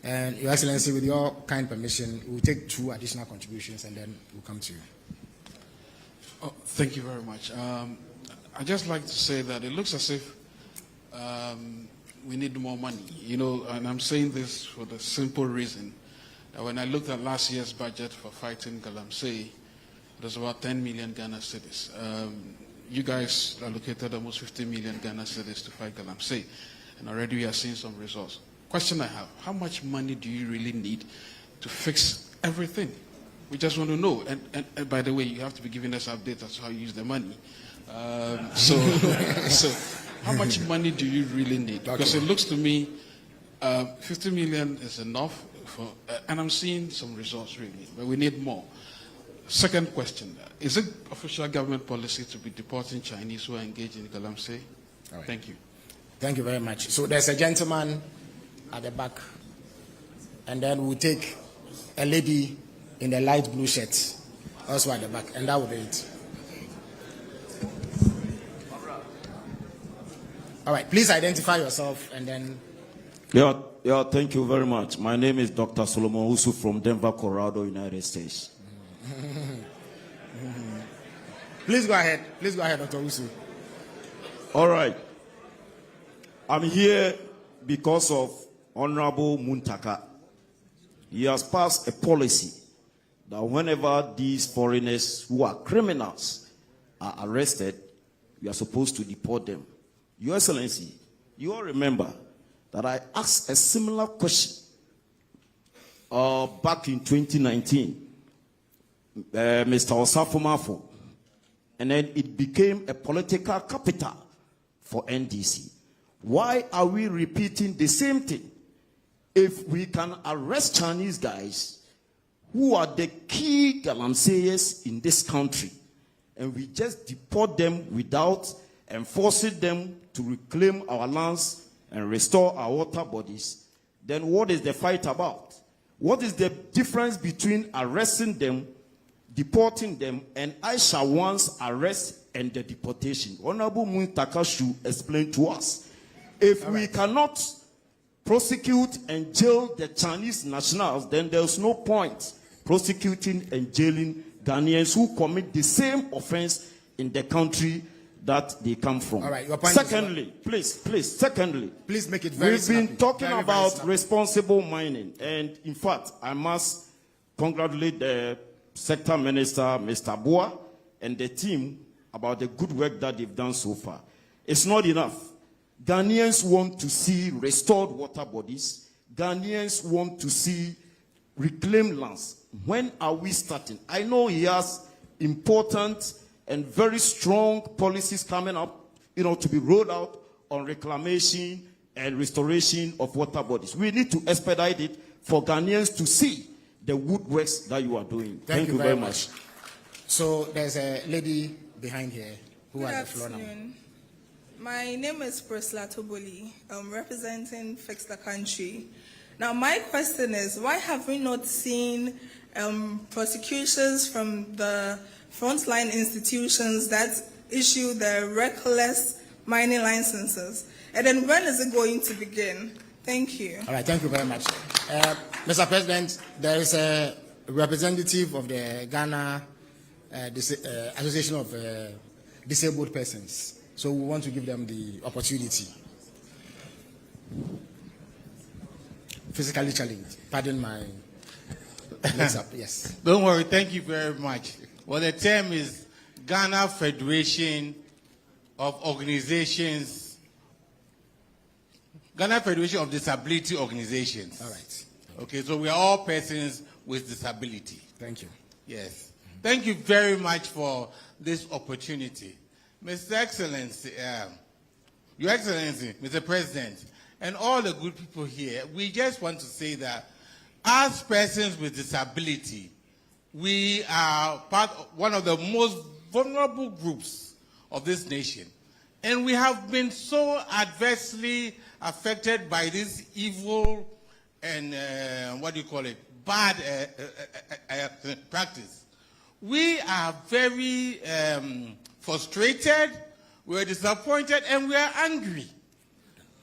And, Your Excellency, with your kind permission, we'll take 2 additional contributions and then we'll come to you. Oh, thank you very much. I'd just like to say that it looks as if we need more money. You know, and I'm saying this for the simple reason that when I looked at last year's budget for fighting Galamsey, it was about 10 million Ghana cedis. You guys allocated almost 50 million Ghana cedis to fight Galamsey, and already we are seeing some results. Question I have, how much money do you really need to fix everything? We just want to know. And by the way, you have to be giving us updates as to how you use the money. So how much money do you really need? Because it looks to me 50 million is enough, and I'm seeing some results really, but we need more. Second question, is it official government policy to be deporting Chinese who are engaged in Galamsey? Right. Thank you. Thank you very much. So there's a gentleman at the back, and then we'll take a lady in the light blue shirt also at the back, and that will be it. All right, please identify yourself and then. Yeah, thank you very much. My name is Dr. Solomon Usu from Denver, Colorado, United States. Please go ahead, Dr. Usu. All right. I'm here because of Honorable Muntaka. He has passed a policy that whenever these foreigners who are criminals are arrested, we are supposed to deport them. Your Excellency, you all remember that I asked a similar question back in 2019, Mr. Osafo, and then it became a political capital for NDC. Why are we repeating the same thing? If we can arrest Chinese guys who are the key Galamseyers in this country, and we just deport them without enforcing them to reclaim our lands and restore our water bodies, then what is the fight about? What is the difference between arresting them, deporting them, and I shall once arrest and the deportation? Honorable Muntaka should explain to us. If we cannot prosecute and jail the Chinese nationals, then there's no point prosecuting and jailing Ghanaians who commit the same offense in the country that they come from. All right, your point secondly, secondly, please make it very we've been snappy. talking about responsible mining, and in fact, I must congratulate the sector minister, Mr. Boa, and the team about the good work that they've done so far. It's not enough. Ghanaians want to see restored water bodies. Ghanaians want to see reclaimed lands. When are we starting? I know he has important and very strong policies coming up, to be rolled out on reclamation and restoration of water bodies. We need to expedite it for Ghanaians to see the good works that you are doing. Thank you very much. So there's a lady behind here who has the floor now. My name is Priscilla Toboli. I'm representing Fix the Country. Now, my question is, why have we not seen prosecutions from the frontline institutions that issue the reckless mining licenses? And then when is it going to begin? Thank you. All right, thank you very much. Mr. President, there is a representative of the Ghana Association of Disabled Persons. So we want to give them the opportunity. Physically challenged. Pardon my mix up. Yes. Don't worry. Thank you very much. Well, the term is Ghana Federation of Organizations. Ghana Federation of Disability Organizations. All right. Okay, so we are all persons with disability. Thank you. Yes. Thank you very much for this opportunity. Mr. Excellency, Your Excellency, Mr. President, and all the good people here, we just want to say that as persons with disability, we are one of the most vulnerable groups of this nation. And we have been so adversely affected by this evil and, bad practice. We are very frustrated, we're disappointed, and we are angry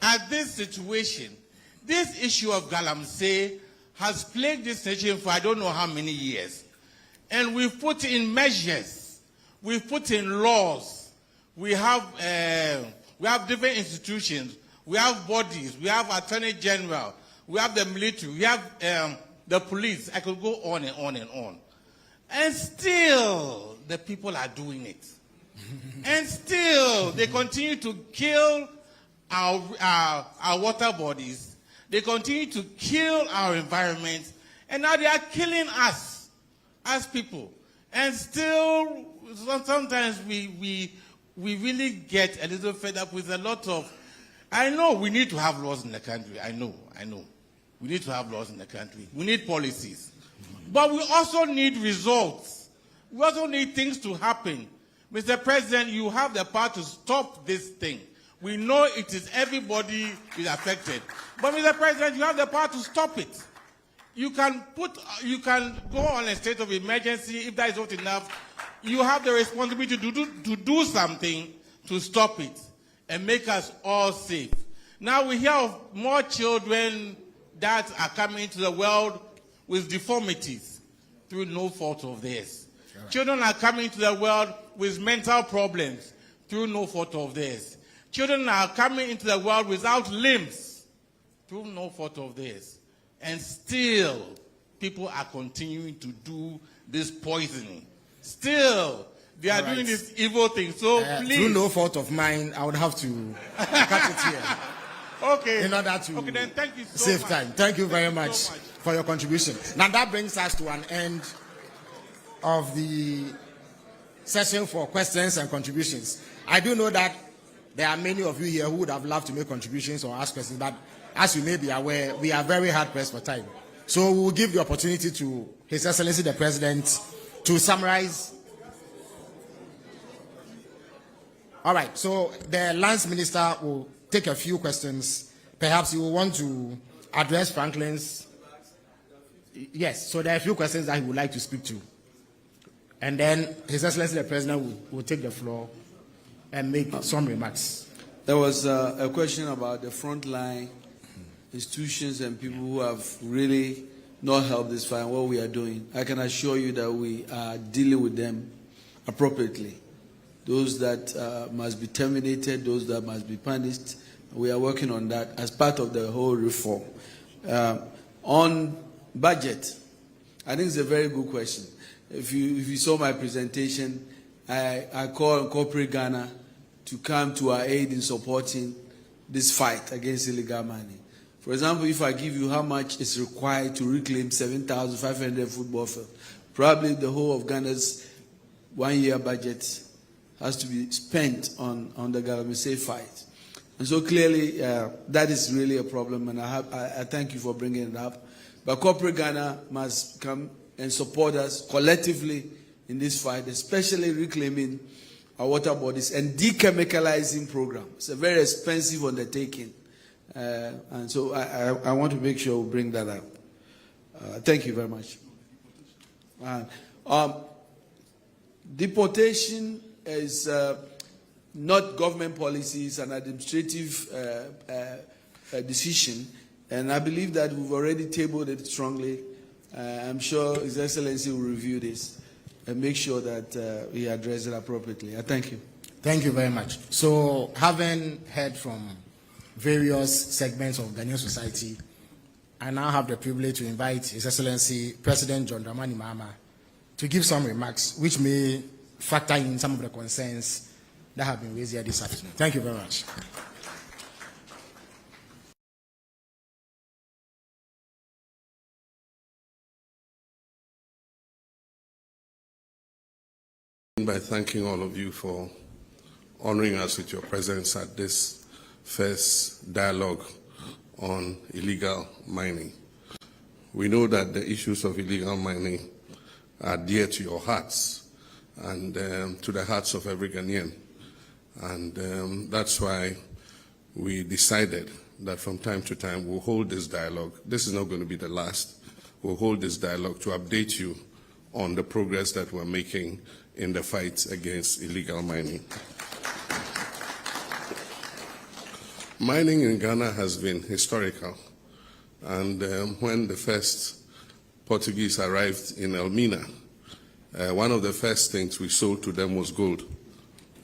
at this situation. This issue of Galamsey has plagued this nation for I don't know how many years. And we've put in measures, we've put in laws, we have different institutions, we have bodies, we have Attorney General, we have the military, we have the police. I could go on and on and on. And still, the people are doing it. And still, they continue to kill our water bodies. They continue to kill our environment. And now they are killing us as people. And still, sometimes we really get a little fed up with a lot of... I know we need to have laws in the country. I know. We need to have laws in the country. We need policies. But we also need results. We also need things to happen. Mr. President, you have the power to stop this thing. We know it is everybody is affected. But Mr. President, you have the power to stop it. You can go on a state of emergency if that is not enough. You have the responsibility to do something to stop it and make us all safe. Now we hear of more children that are coming into the world with deformities through no fault of theirs. Sure. Children are coming into the world with mental problems through no fault of theirs. Children are coming into the world without limbs through no fault of theirs. And still, people are continuing to do this poisoning. Still, they are doing this evil thing. So please... Through no fault of mine, I would have to cut it here. Okay. In order to then thank you so save much. time. Thank you very much for your contribution. Now that brings us to an end of the session for questions and contributions. I do know that there are many of you here who would have loved to make contributions or ask questions, but as you may be aware, we are very hard pressed for time. So we will give the opportunity to His Excellency the President to summarize. All right, so the Lands Minister will take a few questions. Perhaps you will want to address Franklin's. Yes, so there are a few questions that he would like to speak to. And then His Excellency the President will take the floor and make some remarks. There was a question about the frontline institutions and people who have really not helped this fight and what we are doing. I can assure you that we are dealing with them appropriately. Those that must be terminated, those that must be punished. We are working on that as part of the whole reform. On budget, I think it's a very good question. If you saw my presentation, I called on corporate Ghana to come to our aid in supporting this fight against illegal mining. For example, if I give you how much is required to reclaim 7,500 football fields, probably the whole of Ghana's 1 year budget has to be spent on the Galamsey fight. And so clearly, that is really a problem, and I thank you for bringing it up. But corporate Ghana must come and support us collectively in this fight, especially reclaiming our water bodies and dechemicalizing program. It's a very expensive undertaking. And so I want to make sure we bring that up. Thank you very much. Deportation is not government policy, it's an administrative decision. And I believe that we've already tabled it strongly. I'm sure His Excellency will review this and make sure that we address it appropriately. I thank you. Thank you very much. So, having heard from various segments of Ghanaian society, I now have the privilege to invite His Excellency President John Mahama to give some remarks which may factor in some of the concerns that have been raised here this afternoon. Thank you very much. By thanking all of you for honoring us with your presence at this first dialogue on illegal mining. We know that the issues of illegal mining are dear to your hearts and to the hearts of every Ghanaian. And that's why we decided that from time to time we'll hold this dialogue. This is not going to be the last. We'll hold this dialogue to update you on the progress that we're making in the fight against illegal mining. Mining in Ghana has been historical, and when the first Portuguese arrived in Elmina, one of the first things we sold to them was gold,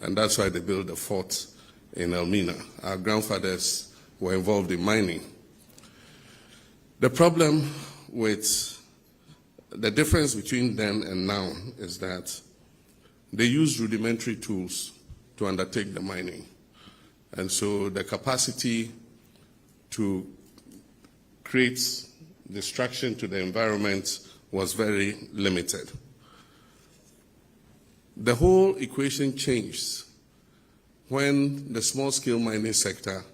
and that's why they built the fort in Elmina. Our grandfathers were involved in mining. The problem with the difference between then and now is that they use rudimentary tools to undertake the mining. And so the capacity to create destruction to the environment was very limited. The whole equation changed when the small-scale mining sector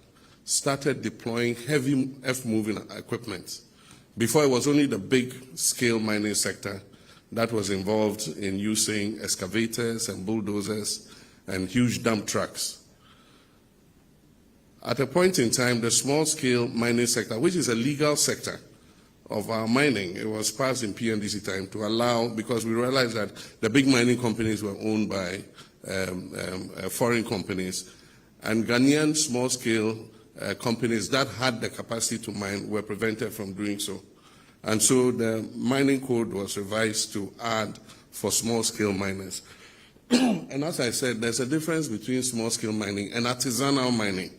started deploying heavy earth-moving equipment. Before, it was only the big-scale mining sector that was involved in using excavators and bulldozers and huge dump trucks. At a point in time, the small-scale mining sector, which is a legal sector of our mining, it was passed in PNDC time to allow, because we realized that the big mining companies were owned by foreign companies, and Ghanaian small-scale companies that had the capacity to mine were prevented from doing so. And so the mining code was revised to add for small-scale miners. And as I said, there's a difference between small-scale mining and artisanal mining.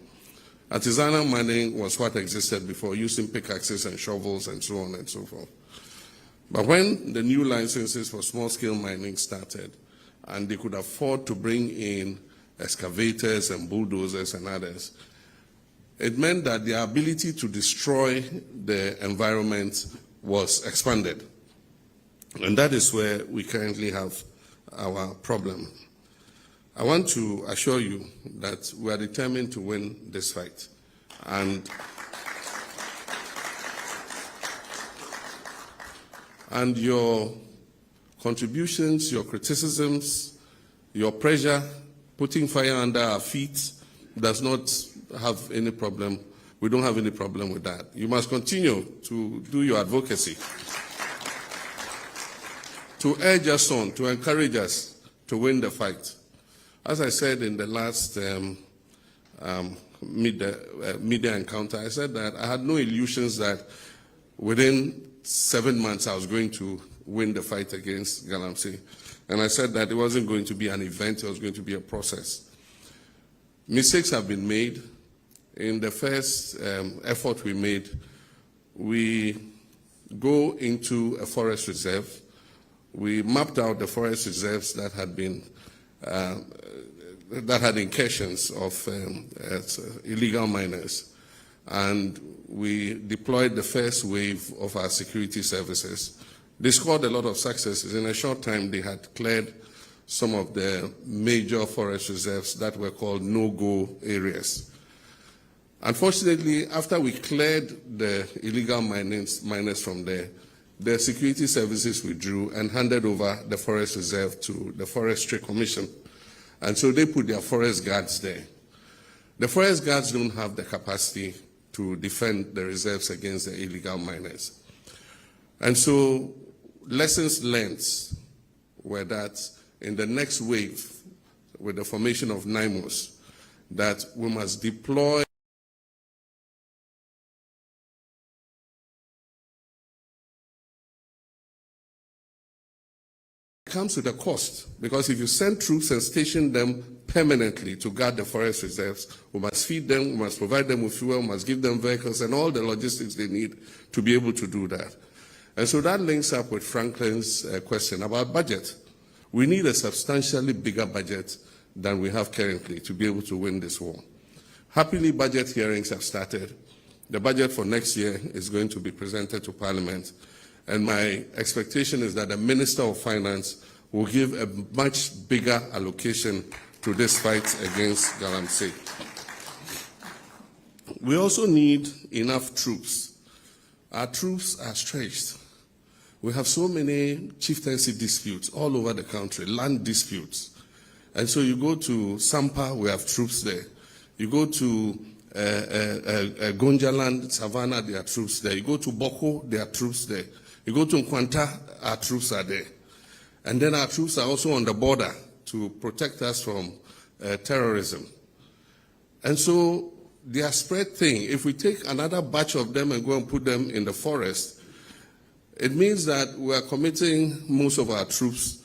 Artisanal mining was what existed before, using pickaxes and shovels and so on and so forth. But when the new licenses for small-scale mining started, and they could afford to bring in excavators and bulldozers and others, it meant that the ability to destroy the environment was expanded. And that is where we currently have our problem. I want to assure you that we are determined to win this fight. And your contributions, your criticisms, your pressure, putting fire under our feet does not have any problem. We don't have any problem with that. You must continue to do your advocacy, to urge us on, to encourage us to win the fight. As I said in the last media encounter, I said that I had no illusions that within 7 months I was going to win the fight against Galamsey. And I said that it wasn't going to be an event, it was going to be a process. Mistakes have been made. In the first effort we made, we go into a forest reserve. We mapped out the forest reserves that had been that had incursions of illegal miners, and we deployed the first wave of our security services. They scored a lot of successes. In a short time, they had cleared some of the major forest reserves that were called no-go areas. Unfortunately, after we cleared the illegal miners from there, the security services withdrew and handed over the forest reserve to the Forestry Commission. And so they put their forest guards there. The forest guards don't have the capacity to defend the reserves against the illegal miners. And so lessons learned were that in the next wave, with the formation of NIMOS, that we must deploy comes with a cost, because if you send troops and station them permanently to guard the forest reserves, we must feed them, we must provide them with fuel, we must give them vehicles and all the logistics they need to be able to do that. And so that links up with Franklin's question about budget. We need a substantially bigger budget than we have currently to be able to win this war. Happily, budget hearings have started. The budget for next year is going to be presented to Parliament. And my expectation is that the Minister of Finance will give a much bigger allocation to this fight against Galamsey. We also need enough troops. Our troops are stretched. We have so many chieftaincy disputes all over the country, land disputes. And so you go to Sampa, we have troops there. You go to Gonjaland, Savannah, there are troops there. You go to Boko, there are troops there. You go to Nkwanta, our troops are there. And then our troops are also on the border to protect us from terrorism. And so they are spread thin. If we take another batch of them and go and put them in the forest, it means that we are committing most of our troops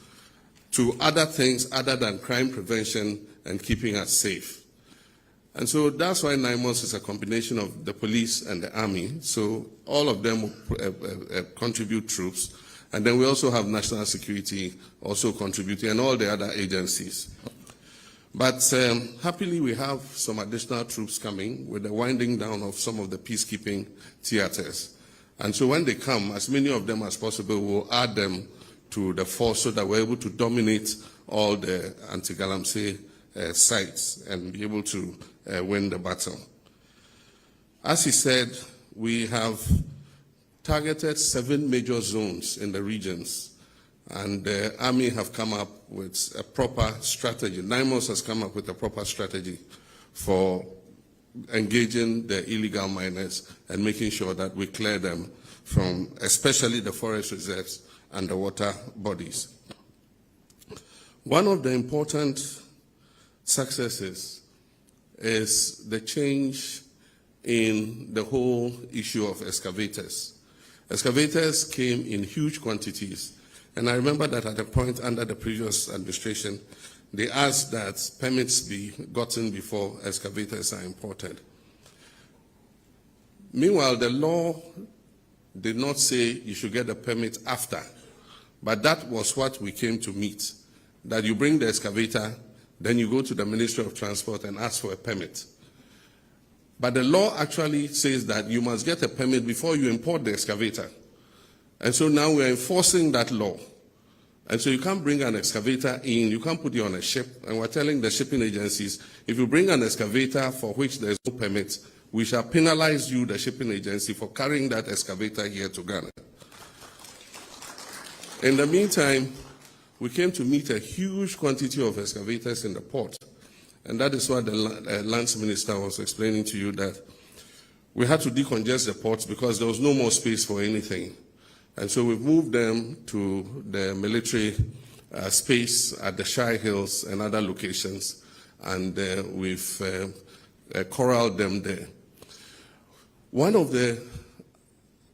to other things other than crime prevention and keeping us safe. And so that's why 9 months is a combination of the police and the army. So all of them will contribute troops. And then we also have national security also contributing and all the other agencies. But happily we have some additional troops coming with the winding down of some of the peacekeeping theaters. And so when they come, as many of them as possible, we'll add them to the force so that we're able to dominate all the anti-Galamsey sites and be able to win the battle. As he said, we have targeted 7 major zones in the regions, and the army have come up with a proper strategy. 9 months has come up with a proper strategy for engaging the illegal miners and making sure that we clear them from especially the forest reserves and the water bodies. One of the important successes is the change in the whole issue of excavators. Excavators came in huge quantities, and I remember that at a point under the previous administration, they asked that permits be gotten before excavators are imported. Meanwhile, the law did not say you should get a permit after, but that was what we came to meet, that you bring the excavator, then you go to the Ministry of Transport and ask for a permit. But the law actually says that you must get a permit before you import the excavator. And so now we're enforcing that law. And so you can't bring an excavator in, you can't put it on a ship, and we're telling the shipping agencies, if you bring an excavator for which there's no permit, we shall penalize you, the shipping agency, for carrying that excavator here to Ghana. In the meantime, we came to meet a huge quantity of excavators in the port. And that is what the lands minister was explaining to you, that we had to decongest the ports because there was no more space for anything. And so we've moved them to the military space at the Shire Hills and other locations, and we've corralled them there. One of the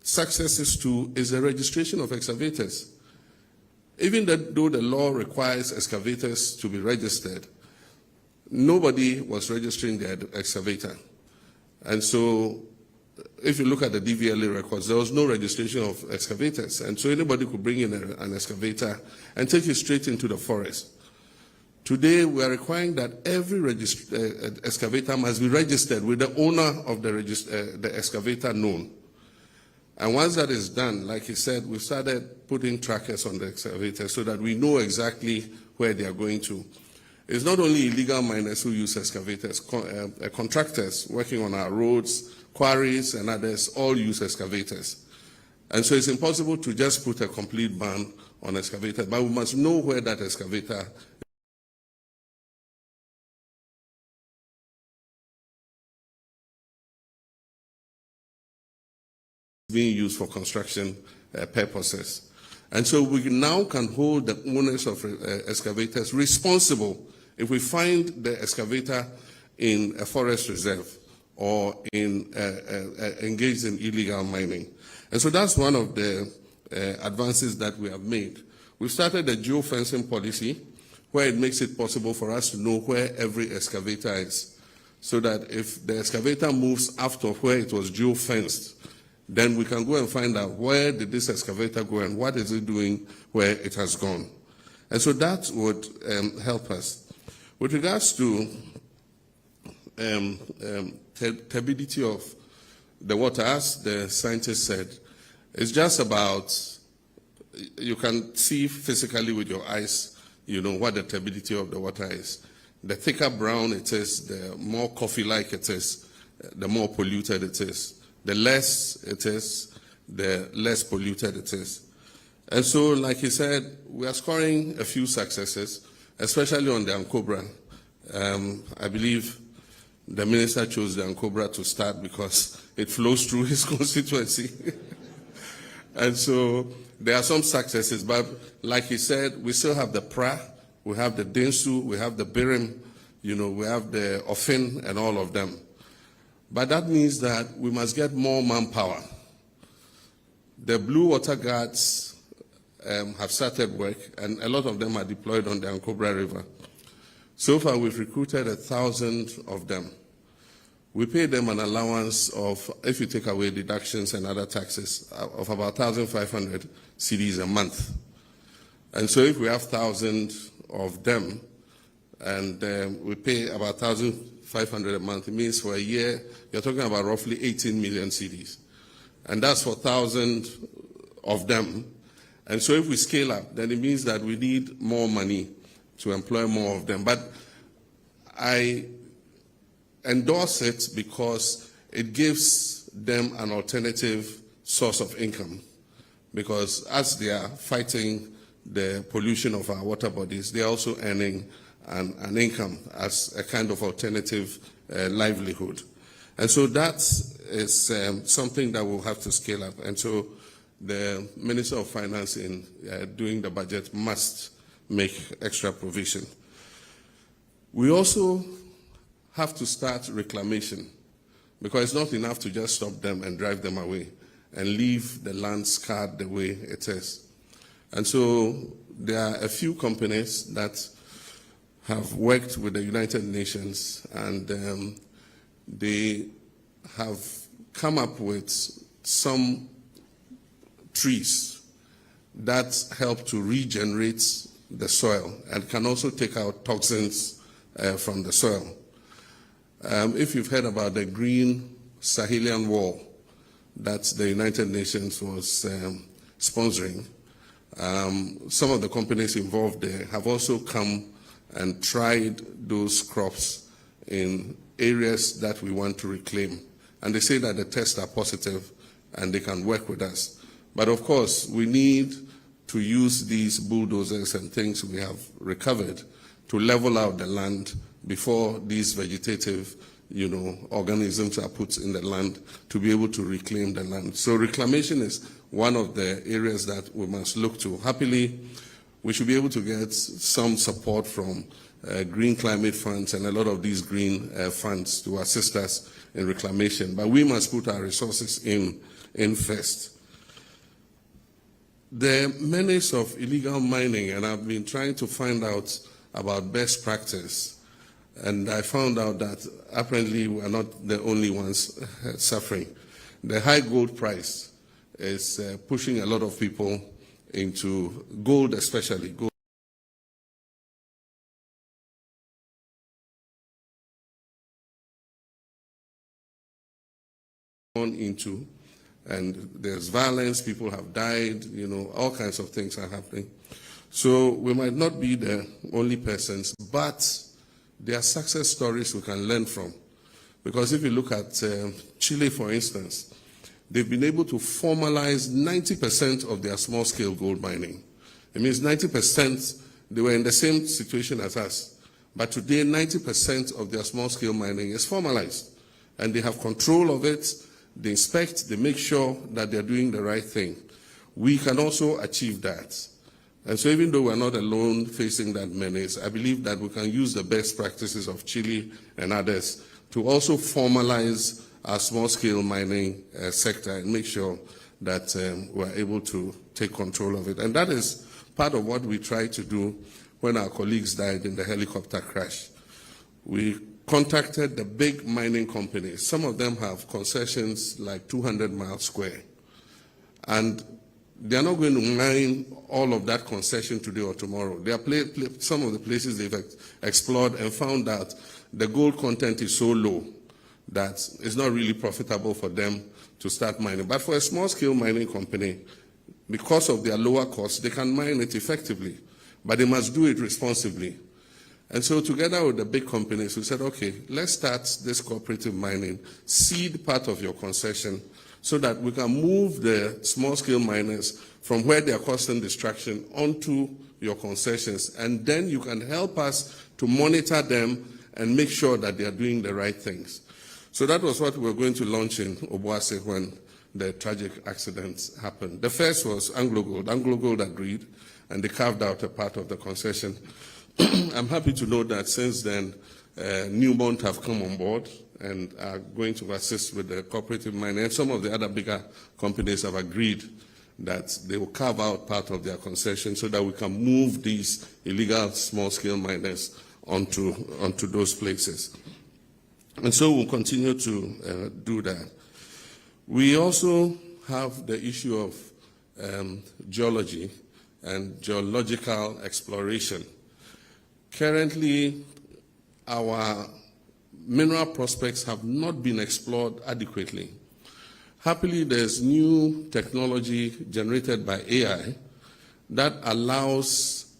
successes too is the registration of excavators. Even though the law requires excavators to be registered, nobody was registering their excavator. And so if you look at the DVLA records, there was no registration of excavators. And so anybody could bring in an excavator and take it straight into the forest. Today, we are requiring that every excavator must be registered with the owner of the excavator known. And once that is done, like he said, we started putting trackers on the excavator so that we know exactly where they are going to. It's not only illegal miners who use excavators, contractors working on our roads, quarries and others all use excavators. And so it's impossible to just put a complete ban on excavators, but we must know where that excavator is being used for construction purposes. And so we now can hold the owners of excavators responsible if we find the excavator in a forest reserve or engaged in illegal mining. And so that's one of the advances that we have made. We've started a geofencing policy where it makes it possible for us to know where every excavator is, so that if the excavator moves after where it was geofenced, then we can go and find out where did this excavator go and what is it doing where it has gone. And so that would help us. With regards to turbidity of the water, as the scientist said, it's just about you can see physically with your eyes, what the turbidity of the water is. The thicker brown it is, the more coffee-like it is, the more polluted it is. The less it is, the less polluted it is. And so, like he said, we are scoring a few successes, especially on the Ankobra. I believe the minister chose the Ankobra to start because it flows through his constituency. And so there are some successes, but like he said, we still have the Pra, we have the Densu, we have the Birim, we have the Ofin and all of them. But that means that we must get more manpower. The Blue Water Guards have started work, and a lot of them are deployed on the Ankobra River. So far, we've recruited 1,000 of them. We pay them an allowance of, if you take away deductions and other taxes, of about 1,500 cedis a month. And so if we have 1,000 of them, and we pay about 1,500 a month, it means for a year, you're talking about roughly 18 million cedis. And that's for 1,000 of them. And so if we scale up, then it means that we need more money to employ more of them. But I endorse it because it gives them an alternative source of income. Because as they are fighting the pollution of our water bodies, they are also earning an income as a kind of alternative livelihood. And so that is something that we'll have to scale up. And so the Minister of Finance in doing the budget must make extra provision. We also have to start reclamation, because it's not enough to just stop them and drive them away and leave the land scarred the way it is. And so there are a few companies that have worked with the United Nations, and they have come up with some trees that help to regenerate the soil and can also take out toxins from the soil. If you've heard about the green Sahelian wall that the United Nations was sponsoring, some of the companies involved there have also come and tried those crops in areas that we want to reclaim. And they say that the tests are positive and they can work with us. But of course, we need to use these bulldozers and things we have recovered to level out the land before these vegetative, organisms are put in the land to be able to reclaim the land. So reclamation is one of the areas that we must look to. Happily, we should be able to get some support from green climate funds and a lot of these green funds to assist us in reclamation. But we must put our resources in first. The menace of illegal mining, and I've been trying to find out about best practice, and I found out that apparently we are not the only ones suffering. The high gold price is pushing a lot of people into gold, especially gold. Into, and there's violence, people have died, all kinds of things are happening. So we might not be the only persons, but there are success stories we can learn from. Because if you look at Chile, for instance, they've been able to formalize 90% of their small-scale gold mining. It means 90%, they were in the same situation as us. But today, 90% of their small-scale mining is formalized. And they have control of it. They inspect, they make sure that they're doing the right thing. We can also achieve that. And so even though we're not alone facing that menace, I believe that we can use the best practices of Chile and others to also formalize our small-scale mining sector and make sure that we're able to take control of it. And that is part of what we tried to do when our colleagues died in the helicopter crash. We contacted the big mining companies. Some of them have concessions like 200 miles square. And they're not going to mine all of that concession today or tomorrow. There are some of the places they've explored and found that the gold content is so low that it's not really profitable for them to start mining. But for a small-scale mining company, because of their lower costs, they can mine it effectively, but they must do it responsibly. And so together with the big companies, we said, okay, let's start this cooperative mining, seed part of your concession, so that we can move the small-scale miners from where they are causing distraction onto your concessions, and then you can help us to monitor them and make sure that they are doing the right things. So that was what we were going to launch in Obuasi when the tragic accidents happened. The first was Anglo Gold. Anglo Gold agreed, and they carved out a part of the concession. I'm happy to know that since then, Newmont have come on board and are going to assist with the cooperative mining, and some of the other bigger companies have agreed that they will carve out part of their concession so that we can move these illegal small-scale miners onto those places. And so we'll continue to do that. We also have the issue of geology and geological exploration. Currently, our mineral prospects have not been explored adequately. Happily, there's new technology generated by AI that allows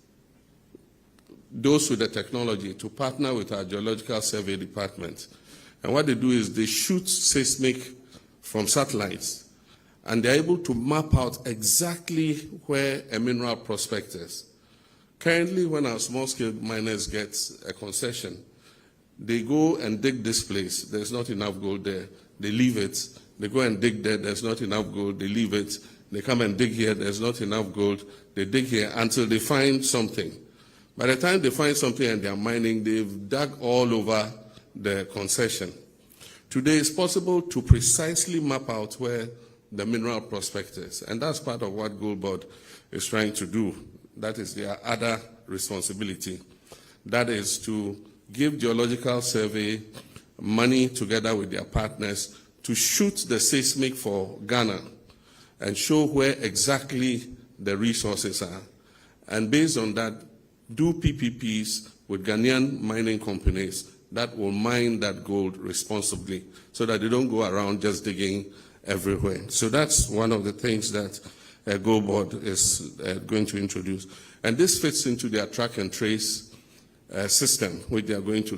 those with the technology to partner with our geological survey department. And what they do is they shoot seismic from satellites, and they're able to map out exactly where a mineral prospect is. Currently, when our small-scale miners get a concession, they go and dig this place. There's not enough gold there. They leave it. They go and dig there. There's not enough gold. They leave it. They come and dig here. There's not enough gold. They dig here until they find something. By the time they find something and they're mining, they've dug all over the concession. Today, it's possible to precisely map out where the mineral prospect is, and that's part of what Gold Board is trying to do. That is their other responsibility. That is to give geological survey money together with their partners to shoot the seismic for Ghana and show where exactly the resources are. And based on that, do PPPs with Ghanaian mining companies that will mine that gold responsibly so that they don't go around just digging everywhere. So that's one of the things that Gold Board is going to introduce. And this fits into their track and trace system, which they are going to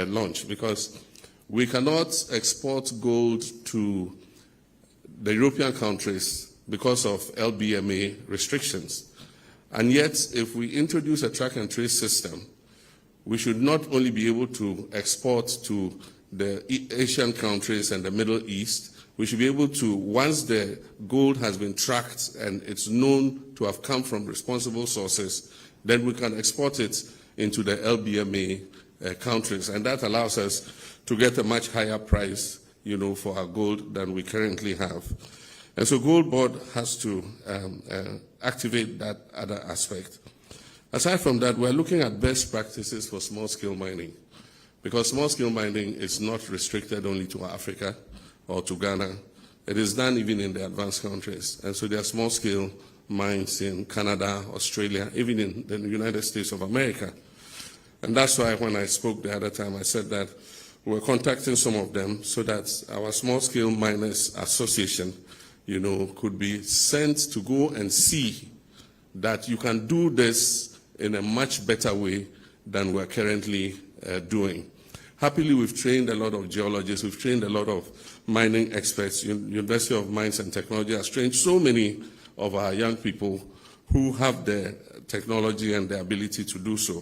launch, because we cannot export gold to the European countries because of LBMA restrictions. And yet, if we introduce a track and trace system, we should not only be able to export to the Asian countries and the Middle East, we should be able to, once the gold has been tracked and it's known to have come from responsible sources, then we can export it into the LBMA countries. And that allows us to get a much higher price, for our gold than we currently have. And so Gold Board has to activate that other aspect. Aside from that, we're looking at best practices for small-scale mining, because small-scale mining is not restricted only to Africa or to Ghana. It is done even in the advanced countries. And so there are small-scale mines in Canada, Australia, even in the United States of America. And that's why when I spoke the other time, I said that we're contacting some of them so that our small-scale miners association, could be sent to go and see that you can do this in a much better way than we're currently doing. Happily, we've trained a lot of geologists, we've trained a lot of mining experts. University of Mines and Technology has trained so many of our young people who have the technology and the ability to do so.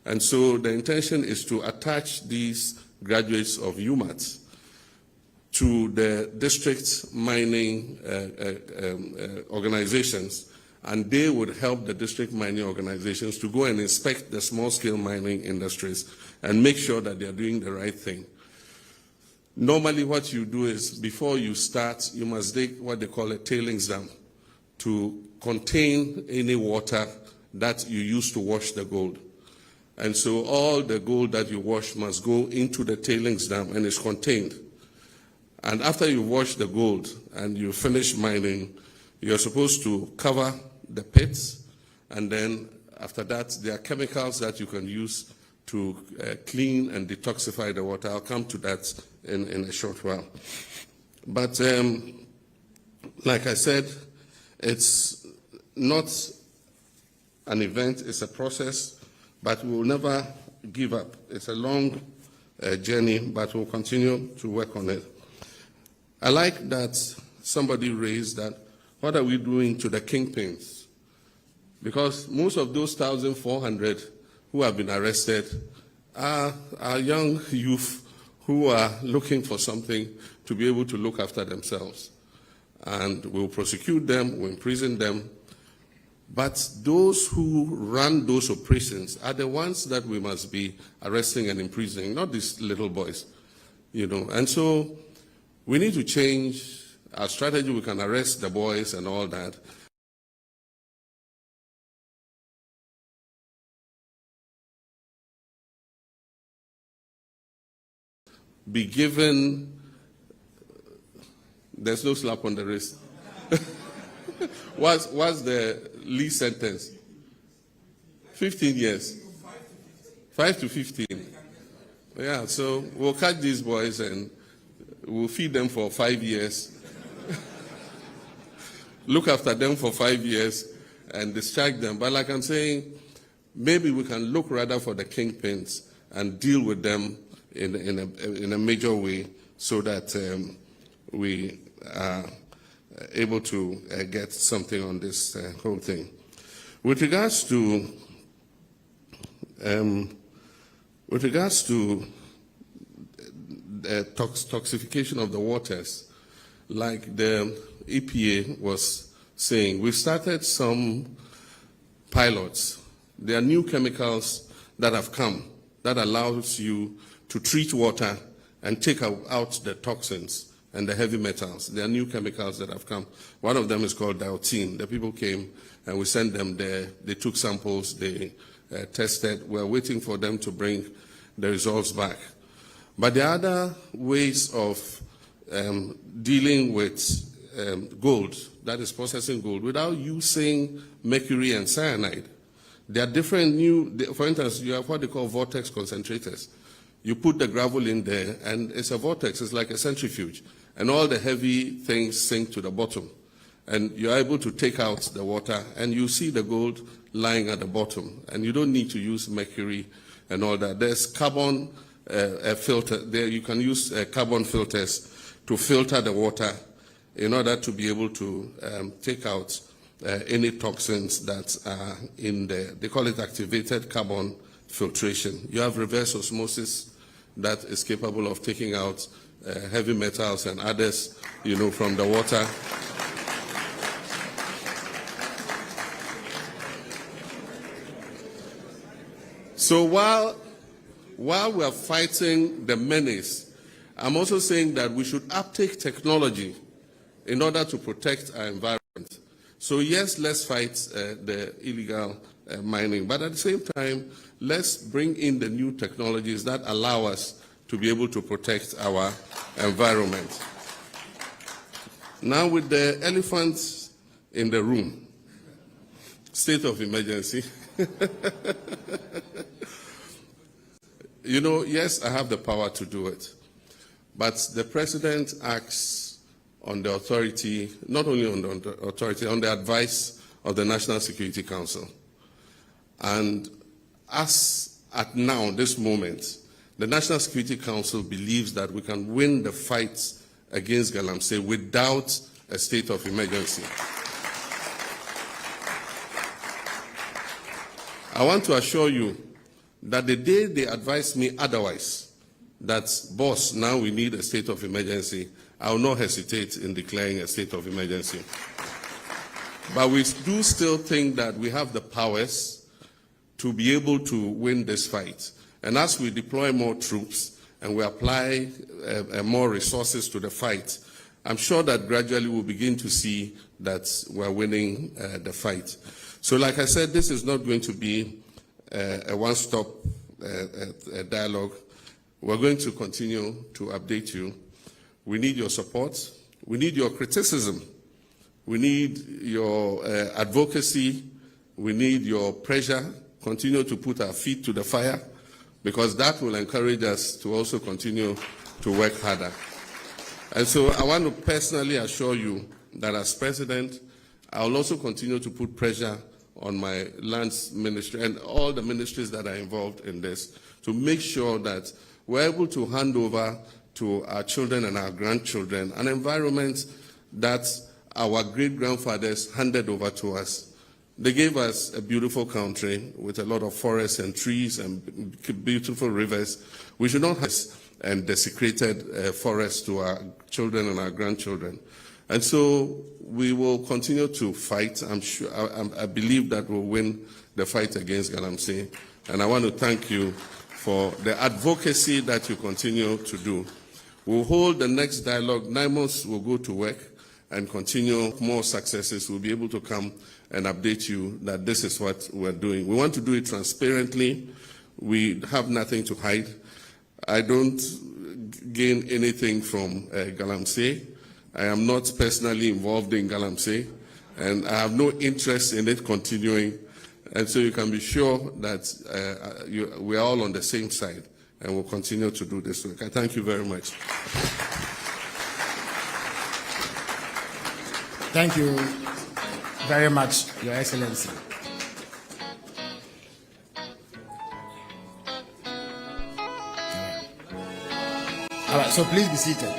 And so the intention is to attach these graduates of UMAT to the district mining organizations, and they would help the district mining organizations to go and inspect the small-scale mining industries and make sure that they are doing the right thing. Normally what you do is, before you start, you must dig what they call a tailings dam to contain any water that you use to wash the gold. And so all the gold that you wash must go into the tailings dam and is contained. And after you wash the gold and you finish mining, you're supposed to cover the pits, and then after that, there are chemicals that you can use to clean and detoxify the water. I'll come to that in a short while. But like I said, it's not an event, it's a process, but we will never give up. It's a long journey, but we'll continue to work on it. I like that somebody raised that, what are we doing to the kingpins? Because most of those 1,400 who have been arrested are young youth who are looking for something to be able to look after themselves. And we'll prosecute them, we'll imprison them. But those who run those operations are the ones that we must be arresting and imprisoning, not these little boys, you know. And so we need to change our strategy. We can arrest the boys and all that. Be given, there's no slap on the wrist. What's the least sentence? 15 years. 5 to 15. Yeah, so we'll catch these boys and we'll feed them for 5 years. Look after them for 5 years and distract them. But like I'm saying, maybe we can look rather for the kingpins and deal with them in a major way so that we are able to get something on this whole thing. With regards to toxification of the waters, like the EPA was saying, we've started some pilots. There are new chemicals that have come that allows you to treat water and take out the toxins and the heavy metals. There are new chemicals that have come. One of them is called dioxin. The people came and we sent them there. They took samples, they tested. We're waiting for them to bring the results back. But there are other ways of dealing with gold, that is processing gold, without using mercury and cyanide. There are different for instance, you have what they call vortex concentrators. You put the gravel in there and it's a vortex, it's like a centrifuge. And all the heavy things sink to the bottom. And you're able to take out the water and you see the gold lying at the bottom. And you don't need to use mercury and all that. There's carbon filter. There you can use carbon filters to filter the water in order to be able to take out any toxins that are in there. They call it activated carbon filtration. You have reverse osmosis that is capable of taking out heavy metals and others, you know, from the water. So while we are fighting the menace, I'm also saying that we should uptake technology in order to protect our environment. So yes, let's fight the illegal mining, but at the same time, let's bring in the new technologies that allow us to be able to protect our environment. Now with the elephants in the room, state of emergency. You know, yes, I have the power to do it, but the president acts on the authority, not only on the authority, on the advice of the National Security Council. And as at now, this moment, the National Security Council believes that we can win the fight against Galamsey without a state of emergency. I want to assure you that the day they advise me otherwise, that, boss, now we need a state of emergency, I will not hesitate in declaring a state of emergency. But we do still think that we have the powers to be able to win this fight. And as we deploy more troops and we apply more resources to the fight, I'm sure that gradually we'll begin to see that we're winning the fight. So like I said, this is not going to be a one-stop dialogue. We're going to continue to update you. We need your support. We need your criticism. We need your advocacy. We need your pressure. Continue to put our feet to the fire, because that will encourage us to also continue to work harder. And so I want to personally assure you that as president, I will also continue to put pressure on my lands ministry and all the ministries that are involved in this to make sure that we're able to hand over to our children and our grandchildren an environment that our great-grandfathers handed over to us. They gave us a beautiful country with a lot of forests and trees and beautiful rivers. We should not have and desecrated forests to our children and our grandchildren. And so we will continue to fight. I believe that we'll win the fight against Galamsey. And I want to thank you for the advocacy that you continue to do. We'll hold the next dialogue. NIMOS will go to work and continue more successes. We'll be able to come and update you that this is what we're doing. We want to do it transparently. We have nothing to hide. I don't gain anything from Galamsey. I am not personally involved in Galamsey, and I have no interest in it continuing. And so you can be sure that we are all on the same side, and we'll continue to do this work. I thank you very much. Thank you very much, Your Excellency. All right, so please be seated.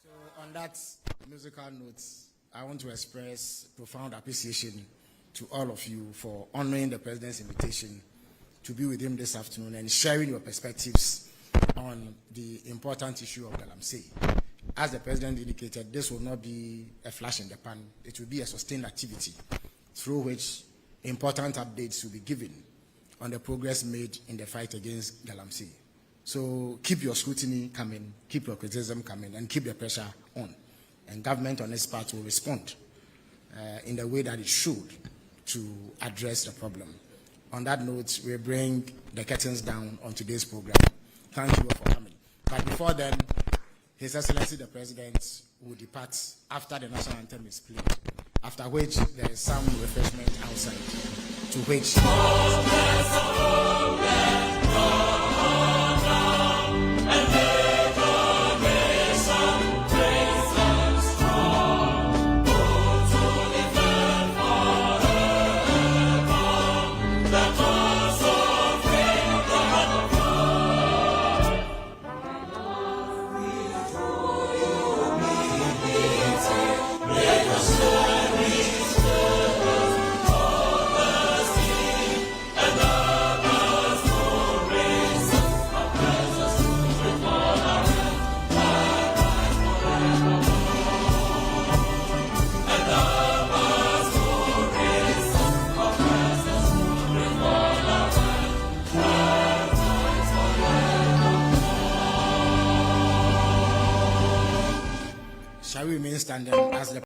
So on that musical note, I want to express profound appreciation to all of you for honoring the President's invitation to be with him this afternoon and sharing your perspectives on the important issue of Galamsey. As the President indicated, this will not be a flash in the pan. It will be a sustained activity through which important updates will be given on the progress made in the fight against Galamsey. So keep your scrutiny coming, keep your criticism coming, and keep the pressure on. And government on its part will respond in the way that it should to address the problem. On that note, we bring the curtains down on today's program. Thank you all for coming. But before then, His Excellency the President will depart after the national anthem is played, after which there is some refreshment outside, to which... Shall we remain standing as the